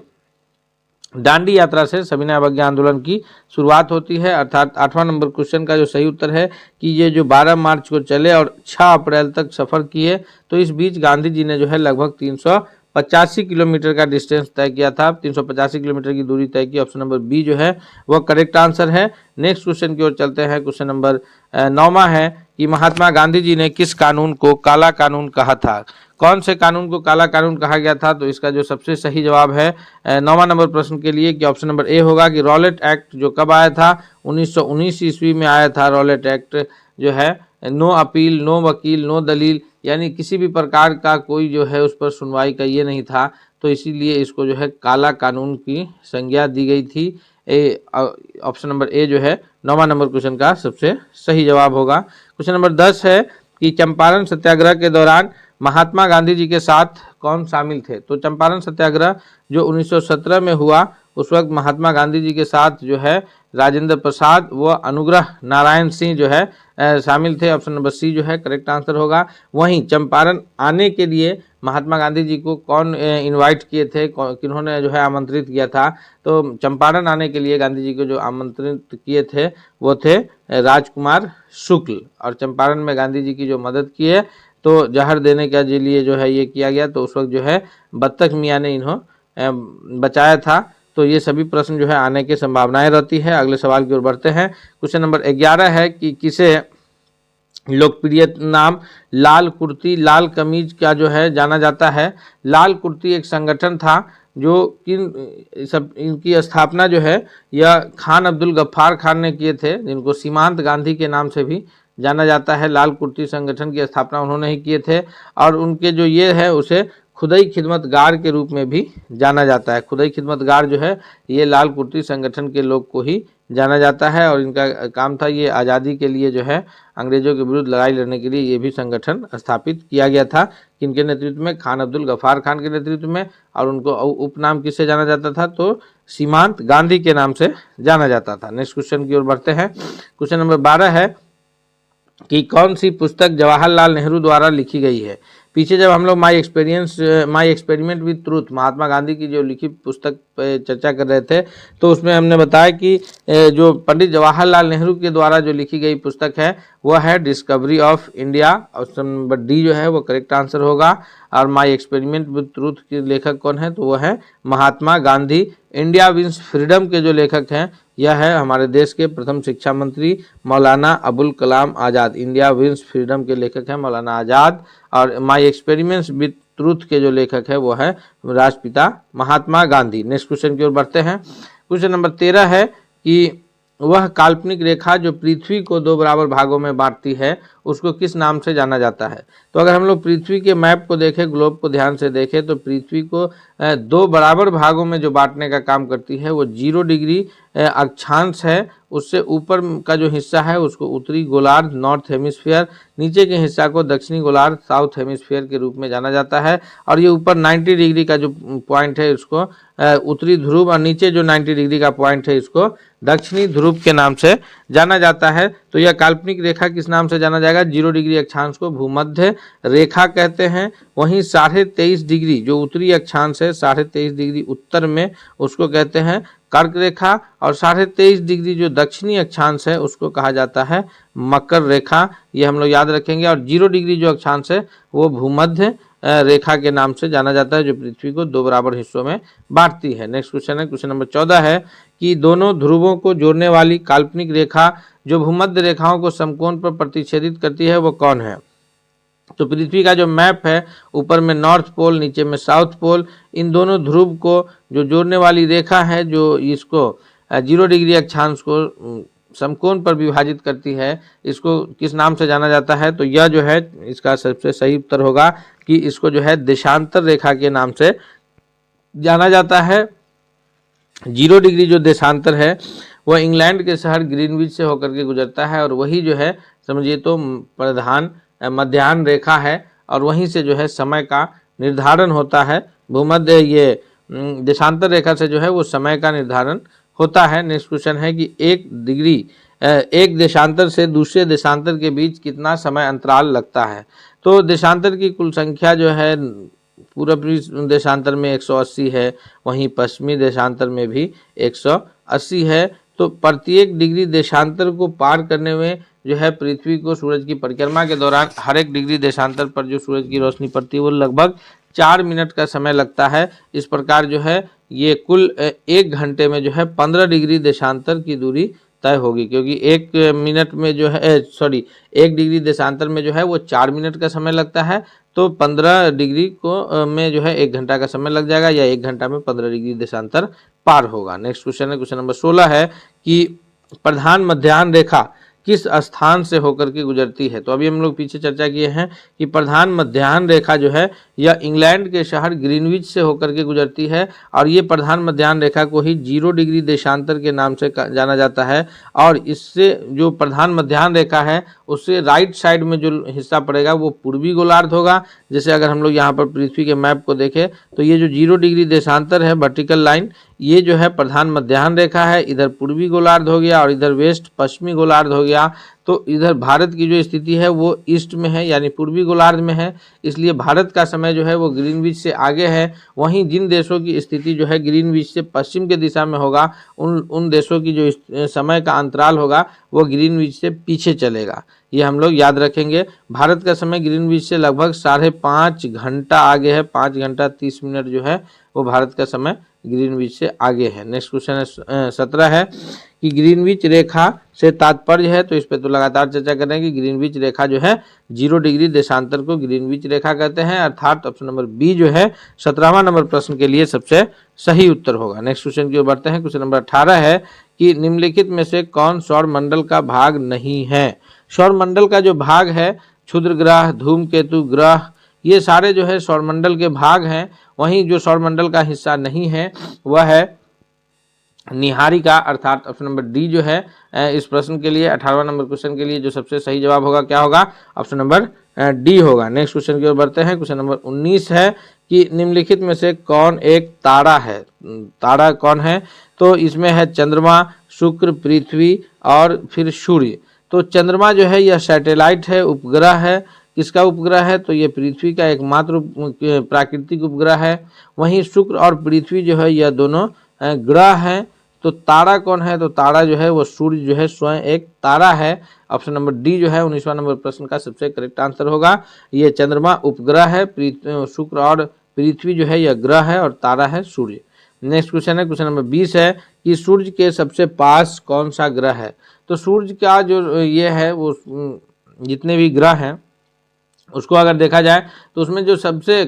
दांडी यात्रा से सविनय अवज्ञा आंदोलन की शुरुआत होती है। अर्थात 8वां नंबर क्वेश्चन का जो सही उत्तर है कि ये जो 12 मार्च को चले और 6 अप्रैल तक सफ़र किए, तो इस बीच गांधी जी ने जो है लगभग 385 किलोमीटर का डिस्टेंस तय किया था, 385 किलोमीटर की दूरी तय की। ऑप्शन नंबर बी जो है वह करेक्ट आंसर है। नेक्स्ट क्वेश्चन की ओर चलते हैं। क्वेश्चन नंबर 9वां है कि महात्मा गांधी जी ने किस कानून को काला कानून कहा था? कौन से कानून को काला कानून कहा गया था? तो इसका जो सबसे सही जवाब है 9वां नंबर प्रश्न के लिए कि ऑप्शन नंबर ए होगा कि रॉलेट एक्ट जो कब आया था? 1919 ईस्वी में आया था। रॉलेट एक्ट जो है नो अपील, नो वकील, नो दलील, यानी किसी भी प्रकार का कोई जो है उस पर सुनवाई का ये नहीं था, तो इसीलिए इसको जो है काला कानून की संज्ञा दी गई थी। ऑप्शन नंबर ए जो है 9वां नंबर क्वेश्चन का सबसे सही जवाब होगा। क्वेश्चन नंबर 10 है कि चंपारण सत्याग्रह के दौरान महात्मा गांधी जी के साथ कौन शामिल थे? तो चंपारण सत्याग्रह जो 1917 में हुआ उस वक्त महात्मा गांधी जी के साथ जो है राजेंद्र प्रसाद व अनुग्रह नारायण सिंह जो है शामिल थे। ऑप्शन नंबर सी जो है करेक्ट आंसर होगा। वहीं चंपारण आने के लिए महात्मा गांधी जी को कौन इनवाइट किए थे, किन्होंने जो है आमंत्रित किया था? तो चंपारण आने के लिए गांधी जी को जो आमंत्रित किए थे वो थे राजकुमार शुक्ल, और चंपारण में गांधी जी की जो मदद की है तो जहर देने के लिए जो है ये किया गया, तो उस वक्त जो है बत्तख मियाँ ने इन्हों बचाया था। तो ये सभी प्रश्न जो है आने की संभावनाएं रहती है। अगले सवाल की ओर बढ़ते हैं। क्वेश्चन नंबर 11 है कि किसे लोकप्रिय नाम लाल कुर्ती लाल कमीज का जो है जाना जाता है। लाल कुर्ती एक संगठन था जो इनकी स्थापना जो है यह खान अब्दुल गफ्फार खान ने किए थे, जिनको सीमांत गांधी के नाम से भी जाना जाता है। लाल कुर्ती संगठन की स्थापना उन्होंने ही किए थे और उनके जो ये है उसे खुदाई खिदमतगार के रूप में भी जाना जाता है। खुदाई खिदमतगार जो है ये लाल कुर्ती संगठन के लोग को ही जाना जाता है और इनका काम था ये आज़ादी के लिए जो है अंग्रेजों के विरुद्ध लड़ाई लड़ने के लिए ये भी संगठन स्थापित किया गया था। किनके नेतृत्व में? खान अब्दुल गफ्फार खान के नेतृत्व में। और उनको उपनाम किससे जाना जाता था? तो सीमांत गांधी के नाम से जाना जाता था। नेक्स्ट क्वेश्चन की ओर बढ़ते हैं। क्वेश्चन नंबर 12 है कि कौन सी पुस्तक जवाहरलाल नेहरू द्वारा लिखी गई है। पीछे जब हम लोग my experiment with truth Mahatma Gandhi की जो लिखी पुस्तक पे चर्चा कर रहे थे, तो उसमें हमने बताया कि जो पंडित जवाहरलाल नेहरू के द्वारा जो लिखी गई पुस्तक है वह है discovery of India. Option number D जो है वो करेक्ट आंसर होगा। और माई एक्सपेरिमेंट विद ट्रूथ के लेखक कौन है? तो वह है Mahatma Gandhi. India wins freedom के जो लेखक हैं यह है हमारे देश के प्रथम शिक्षा मंत्री Maulana Abul Kalam Azad. India wins freedom के लेखक हैं मौलाना आज़ाद। और माई एक्सपेरिमेंट्स विद ट्रूथ के जो लेखक है वो है राष्ट्रपिता महात्मा गांधी। नेक्स्ट क्वेश्चन की ओर बढ़ते हैं। क्वेश्चन नंबर 13 है कि वह काल्पनिक रेखा जो पृथ्वी को दो बराबर भागों में बांटती है उसको किस नाम से जाना जाता है। तो अगर हम लोग पृथ्वी के मैप को देखें, ग्लोब को ध्यान से देखें, तो पृथ्वी को दो बराबर भागों में जो बांटने का काम करती है वो 0 डिग्री अक्षांश है। उससे ऊपर का जो हिस्सा है उसको उत्तरी गोलार्ध नॉर्थ हेमिस्फीयर, नीचे के हिस्सा को दक्षिणी गोलार्ध साउथ हेमिस्फीयर के रूप में जाना जाता है। और ये ऊपर 90 डिग्री का जो पॉइंट है इसको उत्तरी ध्रुव और नीचे जो 90 डिग्री का पॉइंट है इसको दक्षिणी ध्रुव के नाम से जाना जाता है। तो यह काल्पनिक रेखा किस नाम से जाना जाएगा? 0 डिग्री अक्षांश को भूमध्य रेखा कहते हैं। वहीं 23.5 डिग्री जो उत्तरी अक्षांश है 23.5 डिग्री उत्तर में उसको कहते हैं कर्क रेखा। और 23.5 डिग्री जो दक्षिणी अक्षांश है उसको कहा जाता है मकर रेखा। ये हम लोग याद रखेंगे। और 0 डिग्री जो अक्षांश है वो भूमध्य रेखा के नाम से जाना जाता है जो पृथ्वी को दो बराबर हिस्सों में बांटती है। नेक्स्ट क्वेश्चन है क्वेश्चन नंबर 14 है कि दोनों ध्रुवों को जोड़ने वाली काल्पनिक रेखा जो भूमध्य रेखाओं को समकोण पर प्रतिच्छेदित करती है वो कौन है। तो पृथ्वी का जो मैप है ऊपर में नॉर्थ पोल नीचे में साउथ पोल, इन दोनों ध्रुव को जो जोड़ने वाली रेखा है जो इसको 0 डिग्री अक्षांश को समकोण पर विभाजित करती है इसको किस नाम से जाना जाता है। तो यह जो है इसका सबसे सही उत्तर होगा कि इसको जो है देशांतर रेखा के नाम से जाना जाता है। 0 डिग्री जो देशांतर है वह इंग्लैंड के शहर ग्रीनविच से होकर के गुजरता है और वही जो है समझिए तो प्रधान मध्याह्न रेखा है और वहीं से जो है समय का निर्धारण होता है। भूमध्य ये देशांतर रेखा से जो है वो समय का निर्धारण होता है। नेक्स्ट क्वेश्चन है कि एक देशांतर से दूसरे देशांतर के बीच कितना समय अंतराल लगता है। तो देशांतर की कुल संख्या जो है पूर्वी देशांतर में 180 है, वहीं पश्चिमी देशांतर में भी 180 है। तो प्रत्येक डिग्री देशांतर को पार करने में जो है पृथ्वी को सूरज की परिक्रमा के दौरान हर एक डिग्री देशांतर पर जो सूरज की रोशनी पड़ती है वो लगभग 4 मिनट का समय लगता है। इस प्रकार जो है ये कुल 1 घंटे में जो है 15 डिग्री देशांतर की दूरी तय होगी, क्योंकि 1 मिनट में जो है 1 डिग्री देशांतर में जो है वो 4 मिनट का समय लगता है। तो 15 डिग्री को में जो है 1 घंटा का समय लग जाएगा या 1 घंटा में 15 डिग्री देशांतर पार होगा। नेक्स्ट क्वेश्चन है क्वेश्चन नंबर 16 है कि प्रधान मध्याह्न रेखा किस स्थान से होकर के गुजरती है। तो अभी हम लोग पीछे चर्चा किए हैं कि प्रधान मध्याह्न रेखा जो है यह इंग्लैंड के शहर ग्रीनविच से होकर के गुजरती है और ये प्रधान मध्याह्न रेखा को ही 0 डिग्री देशांतर के नाम से जाना जाता है। और इससे जो प्रधान मध्याह्न रेखा है उससे राइट साइड में जो हिस्सा पड़ेगा वो पूर्वी गोलार्ध होगा। जैसे अगर हम लोग यहाँ पर पृथ्वी के मैप को देखें तो ये जो 0 डिग्री देशांतर है वर्टिकल लाइन ये जो है प्रधान मध्याह्न रेखा है, इधर पूर्वी गोलार्ध हो गया और इधर वेस्ट पश्चिमी गोलार्ध हो गया। तो इधर भारत की जो स्थिति है वो ईस्ट में है यानी पूर्वी गोलार्ध में है, इसलिए भारत का समय जो है वो ग्रीनविच से आगे है। वहीं जिन देशों की स्थिति जो है ग्रीनविच से पश्चिम के दिशा में होगा उन देशों की जो समय का अंतराल होगा वो ग्रीनविच से पीछे चलेगा। ये हम लोग याद रखेंगे। भारत का समय ग्रीनविच से लगभग 5.5 घंटा आगे है, 5 घंटा 30 मिनट जो है वो भारत का समय ग्रीनविच से आगे है। नेक्स्ट क्वेश्चन है 17 है कि ग्रीनविच रेखा से तात्पर्य है, तो इस पे तो लगातार चर्चा कर रहे हैं कि ग्रीनविच रेखा जो है 0 डिग्री देशांतर को ग्रीनविच रेखा कहते हैं, अर्थात ऑप्शन नंबर बी जो है 17वां नंबर प्रश्न के लिए सबसे सही उत्तर होगा। नेक्स्ट क्वेश्चन की ओर बढ़ते हैं। क्वेश्चन नंबर 18 है कि निम्नलिखित में से कौन सौर मंडल का भाग नहीं है। सौर मंडल का जो भाग है क्षुद्र ग्रह, धूमकेतु ग्रह, ये सारे जो है सौरमंडल के भाग हैं। वहीं जो सौरमंडल का हिस्सा नहीं है वह है निहारिका, अर्थात ऑप्शन नंबर डी जो है इस प्रश्न के लिए 18वां नंबर क्वेश्चन के लिए जो सबसे सही जवाब होगा क्या होगा, ऑप्शन नंबर डी होगा। नेक्स्ट क्वेश्चन की ओर बढ़ते हैं। क्वेश्चन नंबर 19 है कि निम्नलिखित में से कौन एक तारा है। तारा कौन है, तो इसमें है चंद्रमा, शुक्र, पृथ्वी और फिर सूर्य। तो चंद्रमा जो है यह सैटेलाइट है, उपग्रह है। किसका उपग्रह है, तो ये पृथ्वी का एकमात्र प्राकृतिक उपग्रह है। वहीं शुक्र और पृथ्वी जो है यह दोनों ग्रह हैं। तो तारा कौन है, तो तारा जो है वो सूर्य जो है स्वयं एक तारा है। ऑप्शन नंबर डी जो है 19वां नंबर प्रश्न का सबसे करेक्ट आंसर होगा। ये चंद्रमा उपग्रह है, शुक्र और पृथ्वी जो है यह ग्रह है और तारा है सूर्य। नेक्स्ट क्वेश्चन है क्वेश्चन नंबर 20 है कि सूर्य के सबसे पास कौन सा ग्रह है। तो सूर्य का जो ये है वो जितने भी ग्रह हैं उसको अगर देखा जाए तो उसमें जो सबसे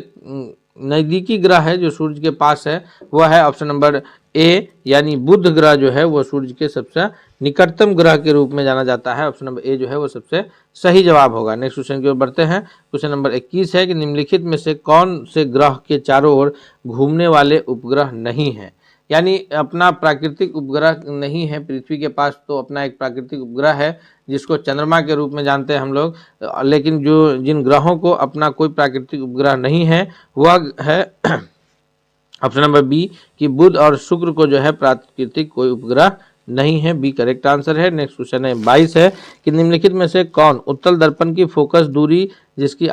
नज़दीकी ग्रह है जो सूर्य के पास है वह है ऑप्शन नंबर ए, यानी बुध ग्रह जो है वो सूर्य के सबसे निकटतम ग्रह के रूप में जाना जाता है। ऑप्शन नंबर ए जो है वो सबसे सही जवाब होगा। नेक्स्ट क्वेश्चन की ओर बढ़ते हैं। क्वेश्चन नंबर 21 है कि निम्नलिखित में से कौन से ग्रह के चारों ओर घूमने वाले उपग्रह नहीं है। यानी अपना प्राकृतिक उपग्रह नहीं है पृथ्वी के पास, तो अपना एक प्राकृतिक उपग्रह है जिसको चंद्रमा के रूप में जानते हैं हम लोग। लेकिन जिन ग्रहों को अपना कोई प्राकृतिक उपग्रह नहीं है वह है ऑप्शन नंबर बी कि बुध और शुक्र को जो है प्राकृतिक कोई उपग्रह नहीं है। बी करेक्ट आंसर है। नेक्स्ट क्वेश्चन है 22 है कि निम्नलिखित में से कौन उत्तल दर्पण की फोकस दूरी जिसकी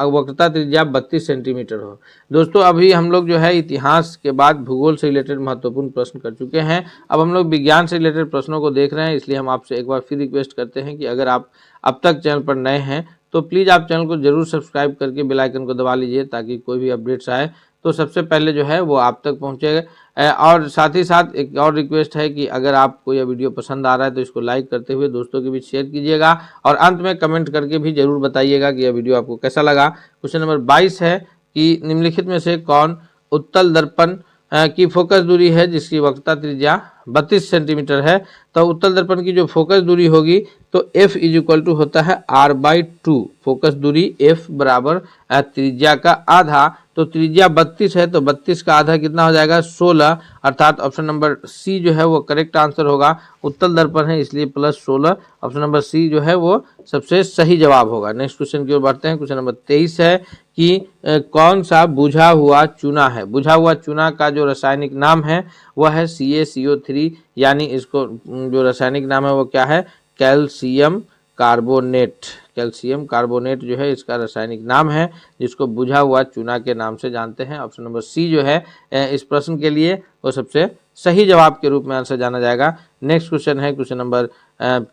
वक्रता त्रिज्या 32 सेंटीमीटर हो। दोस्तों अभी हम लोग जो है इतिहास के बाद भूगोल से रिलेटेड महत्वपूर्ण प्रश्न कर चुके हैं। अब हम लोग विज्ञान से रिलेटेड प्रश्नों को देख रहे हैं, इसलिए हम आपसे एक बार फिर रिक्वेस्ट करते हैं कि अगर आप अब तक चैनल पर नए हैं तो प्लीज़ आप चैनल को जरूर सब्सक्राइब करके बेल आइकन को दबा लीजिए ताकि कोई भी अपडेट्स आए तो सबसे पहले जो है वो आप तक पहुँचेगा। और साथ ही साथ एक और रिक्वेस्ट है कि अगर आपको यह वीडियो पसंद आ रहा है तो इसको लाइक करते हुए दोस्तों के बीच शेयर कीजिएगा और अंत में कमेंट करके भी जरूर बताइएगा कि यह वीडियो आपको कैसा लगा। क्वेश्चन नंबर 22 है कि निम्नलिखित में से कौन उत्तल दर्पण की फोकस दूरी है जिसकी वक्रता त्रिज्या 32 सेंटीमीटर है। तो उत्तल दर्पण की जो फोकस दूरी होगी तो f = होता है r/2। फोकस दूरी f बराबर त्रिज्या का आधा, तो त्रिज्या 32 है तो 32 का आधा कितना हो जाएगा 16, अर्थात ऑप्शन नंबर सी जो है वो करेक्ट आंसर होगा। उत्तल दर्पण है इसलिए +16, ऑप्शन नंबर सी जो है वो सबसे सही जवाब होगा। नेक्स्ट क्वेश्चन की ओर बढ़ते हैं। क्वेश्चन नंबर 23 है कि कौन सा बुझा हुआ चूना है। बुझा हुआ चूना का जो रासायनिक नाम है वह है CaCO3, यानी इसको जो रासायनिक नाम है वो क्या है, कैल्शियम कार्बोनेट। कैल्शियम कार्बोनेट जो है इसका रासायनिक नाम है जिसको बुझा हुआ चूना के नाम से जानते हैं। ऑप्शन नंबर सी जो है इस प्रश्न के लिए वो सबसे सही जवाब के रूप में आंसर जाना जाएगा। नेक्स्ट क्वेश्चन है क्वेश्चन नंबर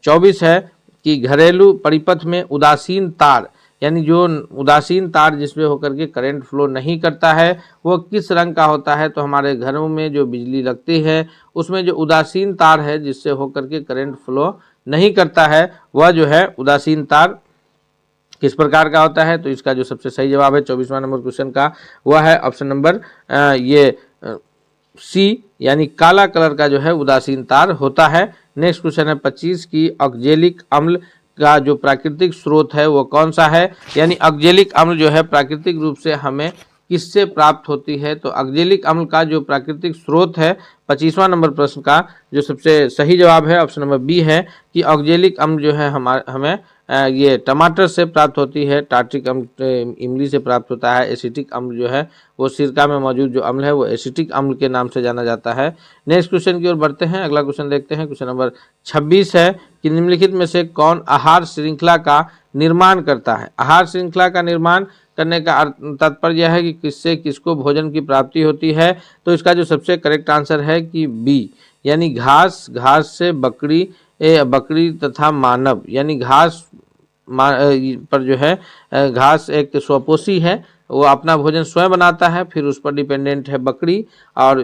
24 है कि घरेलू परिपथ में उदासीन तार, यानी जो उदासीन तार जिसमें होकर के करंट फ्लो नहीं करता है वो किस रंग का होता है। तो हमारे घरों में जो बिजली लगती है उसमें जो उदासीन तार है जिससे होकर के करंट फ्लो नहीं करता है वह जो है उदासीन तार किस प्रकार का होता है। तो इसका जो सबसे सही जवाब है 24वां नंबर क्वेश्चन का वह है ऑप्शन नंबर ये सी, यानी काला कलर का जो है उदासीन तार होता है। नेक्स्ट क्वेश्चन है 25 की ऑक्जेलिक अम्ल का जो प्राकृतिक स्रोत है वो कौन सा है। यानी ऑक्जेलिक अम्ल जो है प्राकृतिक रूप से हमें किससे प्राप्त होती है। तो ऑक्जेलिक अम्ल का जो प्राकृतिक स्रोत है 25वां नंबर प्रश्न का जो सबसे सही जवाब है ऑप्शन नंबर बी है कि ऑक्जेलिक अम्ल जो है हमें ये टमाटर से प्राप्त होती है, टार्ट्रिक अम्ल इमली से प्राप्त होता है, एसिटिक अम्ल जो है वो सिरका में मौजूद जो अम्ल है वो एसिटिक अम्ल के नाम से जाना जाता है। नेक्स्ट क्वेश्चन की ओर बढ़ते हैं, अगला क्वेश्चन देखते हैं। क्वेश्चन नंबर 26 है कि निम्नलिखित में से कौन आहार श्रृंखला का निर्माण करता है। आहार श्रृंखला का निर्माण करने का तात्पर्य यह है कि किससे किसको भोजन की प्राप्ति होती है। तो इसका जो सबसे करेक्ट आंसर है कि बी, यानी घास, घास से बकरी बकरी तथा मानव, यानी घास पर जो है घास एक स्वपोषी है, वो अपना भोजन स्वयं बनाता है, फिर उस पर डिपेंडेंट है बकरी, और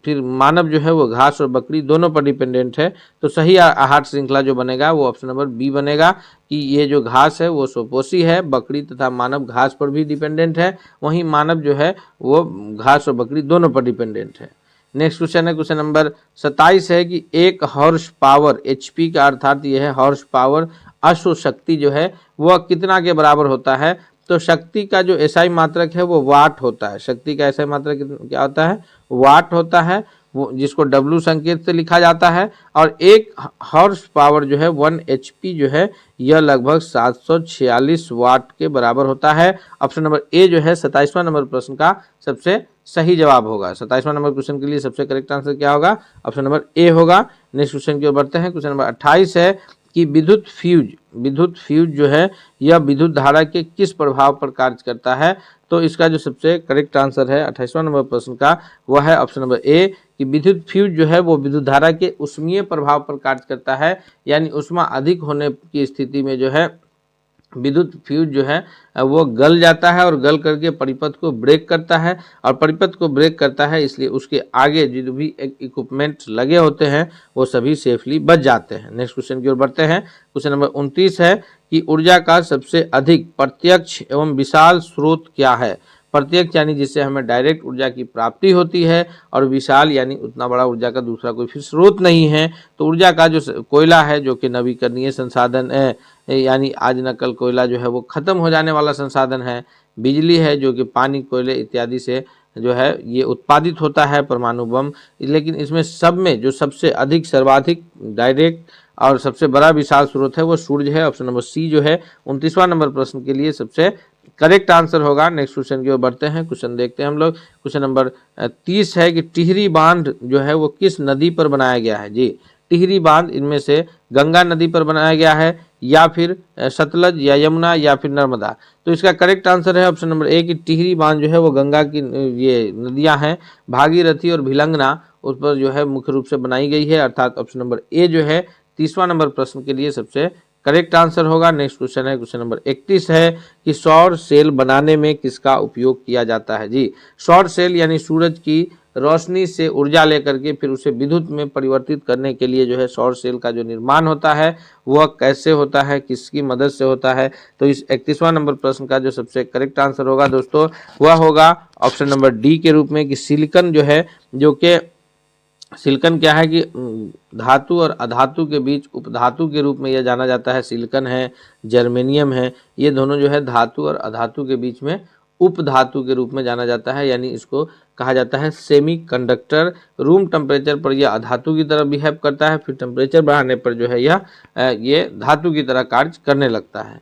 फिर मानव जो है वो घास और बकरी दोनों पर डिपेंडेंट है। तो सही आहार श्रृंखला जो बनेगा वो ऑप्शन नंबर बी बनेगा कि ये जो घास है वो स्वपोषी है, बकरी तथा मानव घास पर भी डिपेंडेंट है, वहीं मानव जो है वो घास और बकरी दोनों पर डिपेंडेंट है। नेक्स्ट क्वेश्चन है, क्वेश्चन नंबर 27 है कि एक हॉर्स पावर, एचपी का अर्थात यह है हॉर्स पावर, अश्व शक्ति जो है वह कितना के बराबर होता है। तो शक्ति का जो एसआई मात्रक है वो वाट होता है। शक्ति का एसआई मात्रक क्या होता है, वाट होता है, वो जिसको डब्ल्यू संकेत से लिखा जाता है। और एक हॉर्स पावर जो है 1 एचपी जो है यह लगभग 746 वाट के बराबर होता है। ऑप्शन नंबर ए जो है 27वां नंबर प्रश्न का सबसे सही जवाब होगा। 27वां नंबर क्वेश्चन के लिए सबसे करेक्ट आंसर क्या होगा, ऑप्शन नंबर ए होगा। नेक्स्ट क्वेश्चन की ओर बढ़ते हैं। क्वेश्चन नंबर 28 है कि विद्युत फ्यूज जो है यह विद्युत धारा के किस प्रभाव पर कार्य करता है। तो इसका जो सबसे करेक्ट आंसर है 28वां नंबर प्रश्न का वह है ऑप्शन नंबर ए कि विद्युत फ्यूज जो है वो विद्युत धारा के उष्मीय प्रभाव पर कार्य करता है, यानी ऊष्मा अधिक होने की स्थिति में जो है विद्युत फ्यूज जो है वो गल जाता है और गल करके परिपथ को ब्रेक करता है, और परिपथ को ब्रेक करता है इसलिए उसके आगे जो भी इक्विपमेंट लगे होते हैं वो सभी सेफली बच जाते हैं। नेक्स्ट क्वेश्चन की ओर बढ़ते हैं। क्वेश्चन नंबर 29 है कि ऊर्जा का सबसे अधिक प्रत्यक्ष एवं विशाल स्रोत क्या है। प्रत्यक्ष यानी जिससे हमें डायरेक्ट ऊर्जा की प्राप्ति होती है, और विशाल यानी उतना बड़ा ऊर्जा का दूसरा कोई फिर स्रोत नहीं है। तो ऊर्जा का जो कोयला है जो कि नवीकरणीय संसाधन है, यानी आज न कल कोयला जो है वो खत्म हो जाने वाला संसाधन है। बिजली है जो कि पानी, कोयले इत्यादि से जो है ये उत्पादित होता है, परमाणु बम। लेकिन इसमें सब में जो सबसे अधिक सर्वाधिक डायरेक्ट और सबसे बड़ा विशाल स्रोत है वो सूर्य है। ऑप्शन नंबर सी जो है 29वां नंबर प्रश्न के लिए सबसे करेक्ट आंसर होगा। नेक्स्ट क्वेश्चन की ओर बढ़ते हैं। क्वेश्चन देखते हैं हम लोग। क्वेश्चन नंबर 30 है कि टिहरी बांध जो है वो किस नदी पर बनाया गया है। जी, टिहरी बांध इनमें से गंगा नदी पर बनाया गया है, या फिर सतलज या यमुना या फिर नर्मदा। तो इसका करेक्ट आंसर है ऑप्शन नंबर ए कि टिहरी बांध जो है वो गंगा की ये नदियां हैं, भागीरथी और भिलंगना उस पर जो है मुख्य रूप से बनाई गई है, अर्थात ऑप्शन नंबर ए जो है 30वां नंबर प्रश्न के लिए सबसे करेक्ट आंसर होगा। नेक्स्ट क्वेश्चन है, क्वेश्चन नंबर 31 है कि सौर सेल बनाने में किसका उपयोग किया जाता है। जी, सौर सेल यानी सूरज की रोशनी से ऊर्जा लेकर के फिर उसे विद्युत में परिवर्तित करने के लिए जो है सौर सेल का जो निर्माण होता है वह कैसे होता है, किसकी मदद से होता है। तो इस 31वां नंबर प्रश्न का जो सबसे करेक्ट आंसर होगा दोस्तों वह होगा ऑप्शन नंबर डी के रूप में कि सिलिकन जो है, जो कि सिलिकन क्या है कि धातु और अधातु के बीच उपधातु के रूप में यह जाना जाता है। सिलिकन है, जर्मेनियम है, ये दोनों जो है धातु और अधातु के बीच में उपधातु के रूप में जाना जाता है, यानी इसको कहा जाता है सेमी कंडक्टर। रूम टेम्परेचर पर यह अधातु की तरह बिहेव करता है, फिर टेम्परेचर बढ़ाने पर जो है ये धातु की तरह कार्य करने लगता है।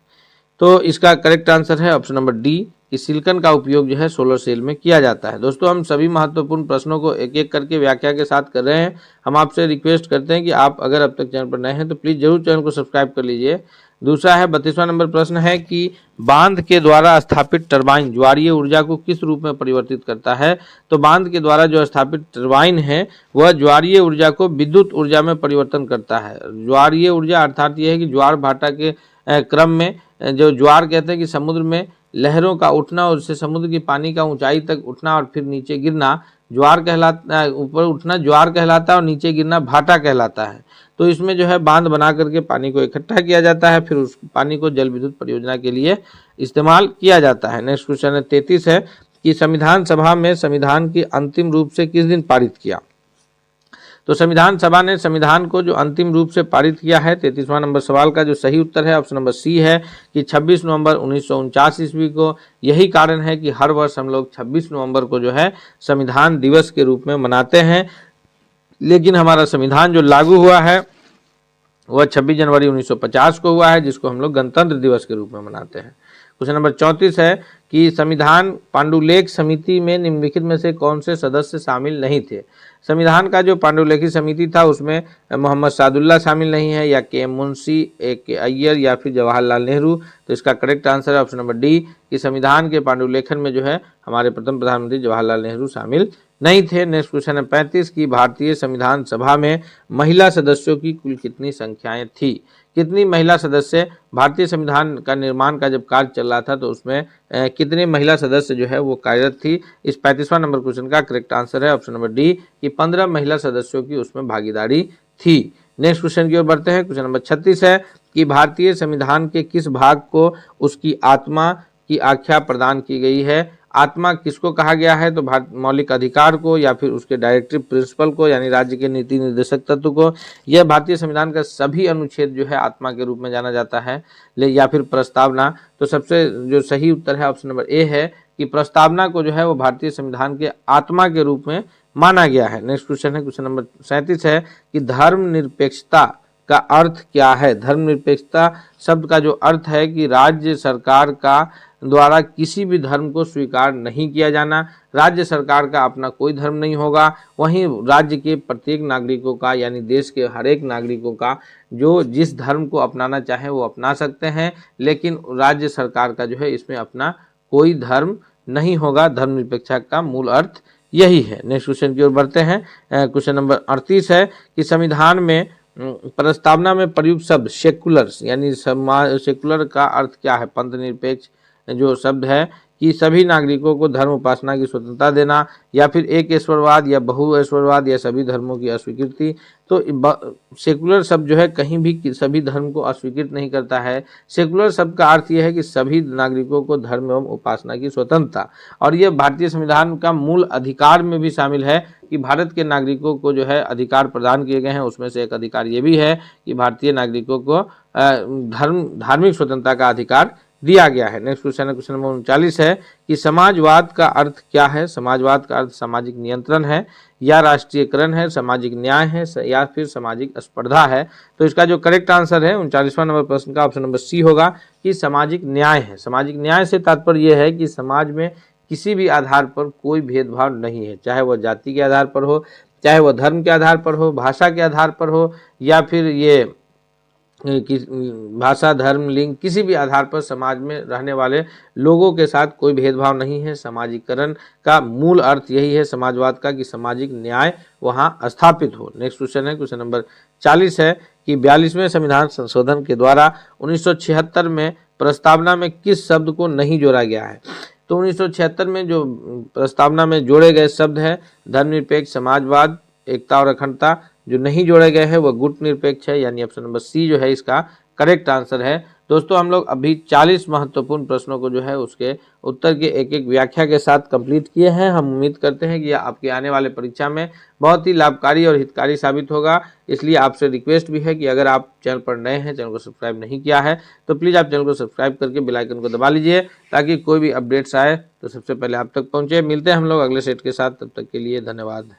तो इसका करेक्ट आंसर है ऑप्शन नंबर डी कि सिलिकन का उपयोग जो है सोलर सेल में किया जाता है। दोस्तों, हम सभी महत्वपूर्ण प्रश्नों को एक एक करके व्याख्या के साथ कर रहे हैं। हम आपसे रिक्वेस्ट करते हैं कि आप अगर अब तक चैनल पर नए हैं तो प्लीज़ जरूर चैनल को सब्सक्राइब कर लीजिए। दूसरा है 32वां नंबर प्रश्न है कि बांध के द्वारा स्थापित टरबाइन ज्वारीय ऊर्जा को किस रूप में परिवर्तित करता है। तो बांध के द्वारा जो स्थापित टरबाइन है वह ज्वारीय ऊर्जा को विद्युत ऊर्जा में परिवर्तन करता है। ज्वारीय ऊर्जा अर्थात यह है कि ज्वार भाटा के क्रम में जो ज्वार कहते हैं कि समुद्र में लहरों का उठना और उससे समुद्र की पानी का ऊंचाई तक उठना और फिर नीचे गिरना ज्वार कहलाता, ऊपर उठना ज्वार कहलाता है और नीचे गिरना भाटा कहलाता है। तो इसमें जो है बांध बना करके पानी को इकट्ठा किया जाता है, फिर उस पानी को जल विद्युत परियोजना के लिए इस्तेमाल किया जाता है। नेक्स्ट क्वेश्चन है 33 है कि संविधान सभा में संविधान की अंतिम रूप से किस दिन पारित किया। तो संविधान सभा ने संविधान को जो अंतिम रूप से पारित किया है, 33वां नंबर सवाल का जो सही उत्तर है ऑप्शन नंबर सी है कि 26 नवंबर 1949 ईस्वी को। यही कारण है कि हर वर्ष हम लोग 26 नवंबर को जो है संविधान दिवस के रूप में मनाते हैं। लेकिन हमारा संविधान जो लागू हुआ है वह 26 जनवरी 1950 को हुआ है, जिसको हम लोग गणतंत्र दिवस के रूप में मनाते हैं। क्वेश्चन नंबर 34 है कि संविधान पांडुलेख समिति में निम्नलिखित में से कौन से सदस्य शामिल नहीं थे। संविधान का जो पांडुलेखी समिति था उसमें मोहम्मद सादुल्ला शामिल नहीं है, या के मुंशी, के अय्यर, या फिर जवाहरलाल नेहरू। तो इसका करेक्ट आंसर है ऑप्शन नंबर डी कि संविधान के पांडुलेखन में जो है हमारे प्रथम प्रधानमंत्री जवाहरलाल नेहरू शामिल नहीं थे। नेक्स्ट क्वेश्चन है 35 की भारतीय संविधान सभा में महिला सदस्यों की कुल कितनी संख्याएं थी। कितनी महिला सदस्य भारतीय संविधान का निर्माण का जब कार्य चल रहा था तो उसमें कितने महिला सदस्य जो है वो कार्यरत थी। इस 35वां नंबर क्वेश्चन का करेक्ट आंसर है ऑप्शन नंबर डी कि 15 महिला सदस्यों की उसमें भागीदारी थी। नेक्स्ट क्वेश्चन की ओर बढ़ते हैं। क्वेश्चन नंबर 36 है कि भारतीय संविधान के किस भाग को उसकी आत्मा की आख्या प्रदान की गई है। आत्मा किसको कहा गया है, तो मौलिक अधिकार को, या फिर उसके डायरेक्टिव प्रिंसिपल को यानी राज्य के नीति निर्देशक तत्व को। यह भारतीय संविधान का सभी अनुच्छेद जो है आत्मा के रूप में जाना जाता है, या फिर प्रस्तावना। तो सबसे जो सही उत्तर है ऑप्शन नंबर ए है कि प्रस्तावना को जो है वो भारतीय संविधान के आत्मा के रूप में माना गया है। नेक्स्ट क्वेश्चन है क्वेश्चन नंबर 37 है कि धर्मनिरपेक्षता का अर्थ क्या है। धर्मनिरपेक्षता शब्द का जो अर्थ है कि राज्य सरकार का द्वारा किसी भी धर्म को स्वीकार नहीं किया जाना। राज्य सरकार का अपना कोई धर्म नहीं होगा, वहीं राज्य के प्रत्येक नागरिकों का यानी देश के हर एक नागरिकों का जो जिस धर्म को अपनाना चाहे वो अपना सकते हैं, लेकिन राज्य सरकार का जो है इसमें अपना कोई धर्म नहीं होगा। धर्मनिरपेक्षता का मूल अर्थ यही है। नेक्स्ट क्वेश्चन की ओर बढ़ते हैं। क्वेश्चन नंबर 38 है कि संविधान में प्रस्तावना में प्रयुक्त शब्द सेकुलर्स यानी सेकुलर का अर्थ क्या है। पंथ निरपेक्ष जो शब्द है कि सभी नागरिकों को धर्म उपासना की स्वतंत्रता देना, या फिर एक ईश्वरवाद, या बहु ईश्वरवाद, या सभी धर्मों की अस्वीकृति। तो सेकुलर शब्द जो है कहीं भी सभी धर्म को अस्वीकृत नहीं करता है। सेकुलर शब्द का अर्थ यह है कि सभी नागरिकों को धर्म एवं उपासना की स्वतंत्रता, और यह भारतीय संविधान का मूल अधिकार में भी शामिल है कि भारत के नागरिकों को जो है अधिकार प्रदान किए गए हैं। उसमें से एक अधिकार ये भी है कि भारतीय नागरिकों को धार्मिक स्वतंत्रता का अधिकार दिया गया है। नेक्स्ट क्वेश्चन है क्वेश्चन नंबर 39 है कि समाजवाद का अर्थ क्या है। समाजवाद का अर्थ सामाजिक नियंत्रण है, या राष्ट्रीयकरण है, सामाजिक न्याय है, या फिर सामाजिक स्पर्धा है। तो इसका जो करेक्ट आंसर है 39वां नंबर प्रश्न का ऑप्शन नंबर सी होगा कि सामाजिक न्याय है। सामाजिक न्याय से तात्पर्य यह है कि समाज में किसी भी आधार पर कोई भेदभाव नहीं है, चाहे वह जाति के आधार पर हो, चाहे वह धर्म के आधार पर हो, भाषा के आधार पर हो, या फिर ये भाषा, धर्म, लिंग, किसी भी आधार पर समाज में रहने वाले लोगों के साथ कोई भेदभाव नहीं है। सामाजिकरण का मूल अर्थ यही है समाजवाद का कि सामाजिक न्याय वहाँ स्थापित हो। नेक्स्ट क्वेश्चन है क्वेश्चन नंबर 40 है कि 42वें संविधान संशोधन के द्वारा 1976 में प्रस्तावना में किस शब्द को नहीं जोड़ा गया है। तो 1976 में जो प्रस्तावना में जोड़े गए शब्द है धर्मनिरपेक्ष, समाजवाद, एकता और अखंडता। जो नहीं जोड़े गए हैं वह गुट निरपेक्ष है, यानी ऑप्शन नंबर सी जो है इसका करेक्ट आंसर है। दोस्तों हम लोग अभी 40 महत्वपूर्ण प्रश्नों को जो है उसके उत्तर के एक एक व्याख्या के साथ कंप्लीट किए हैं। हम उम्मीद करते हैं कि आपके आने वाले परीक्षा में बहुत ही लाभकारी और हितकारी साबित होगा। इसलिए आपसे रिक्वेस्ट भी है कि अगर आप चैनल पर नए हैं, चैनल को सब्सक्राइब नहीं किया है, तो प्लीज़ आप चैनल को सब्सक्राइब करके बेल आइकन को दबा लीजिए ताकि कोई भी अपडेट्स आए तो सबसे पहले आप तक पहुँचे। मिलते हैं हम लोग अगले सेट के साथ, तब तक के लिए धन्यवाद।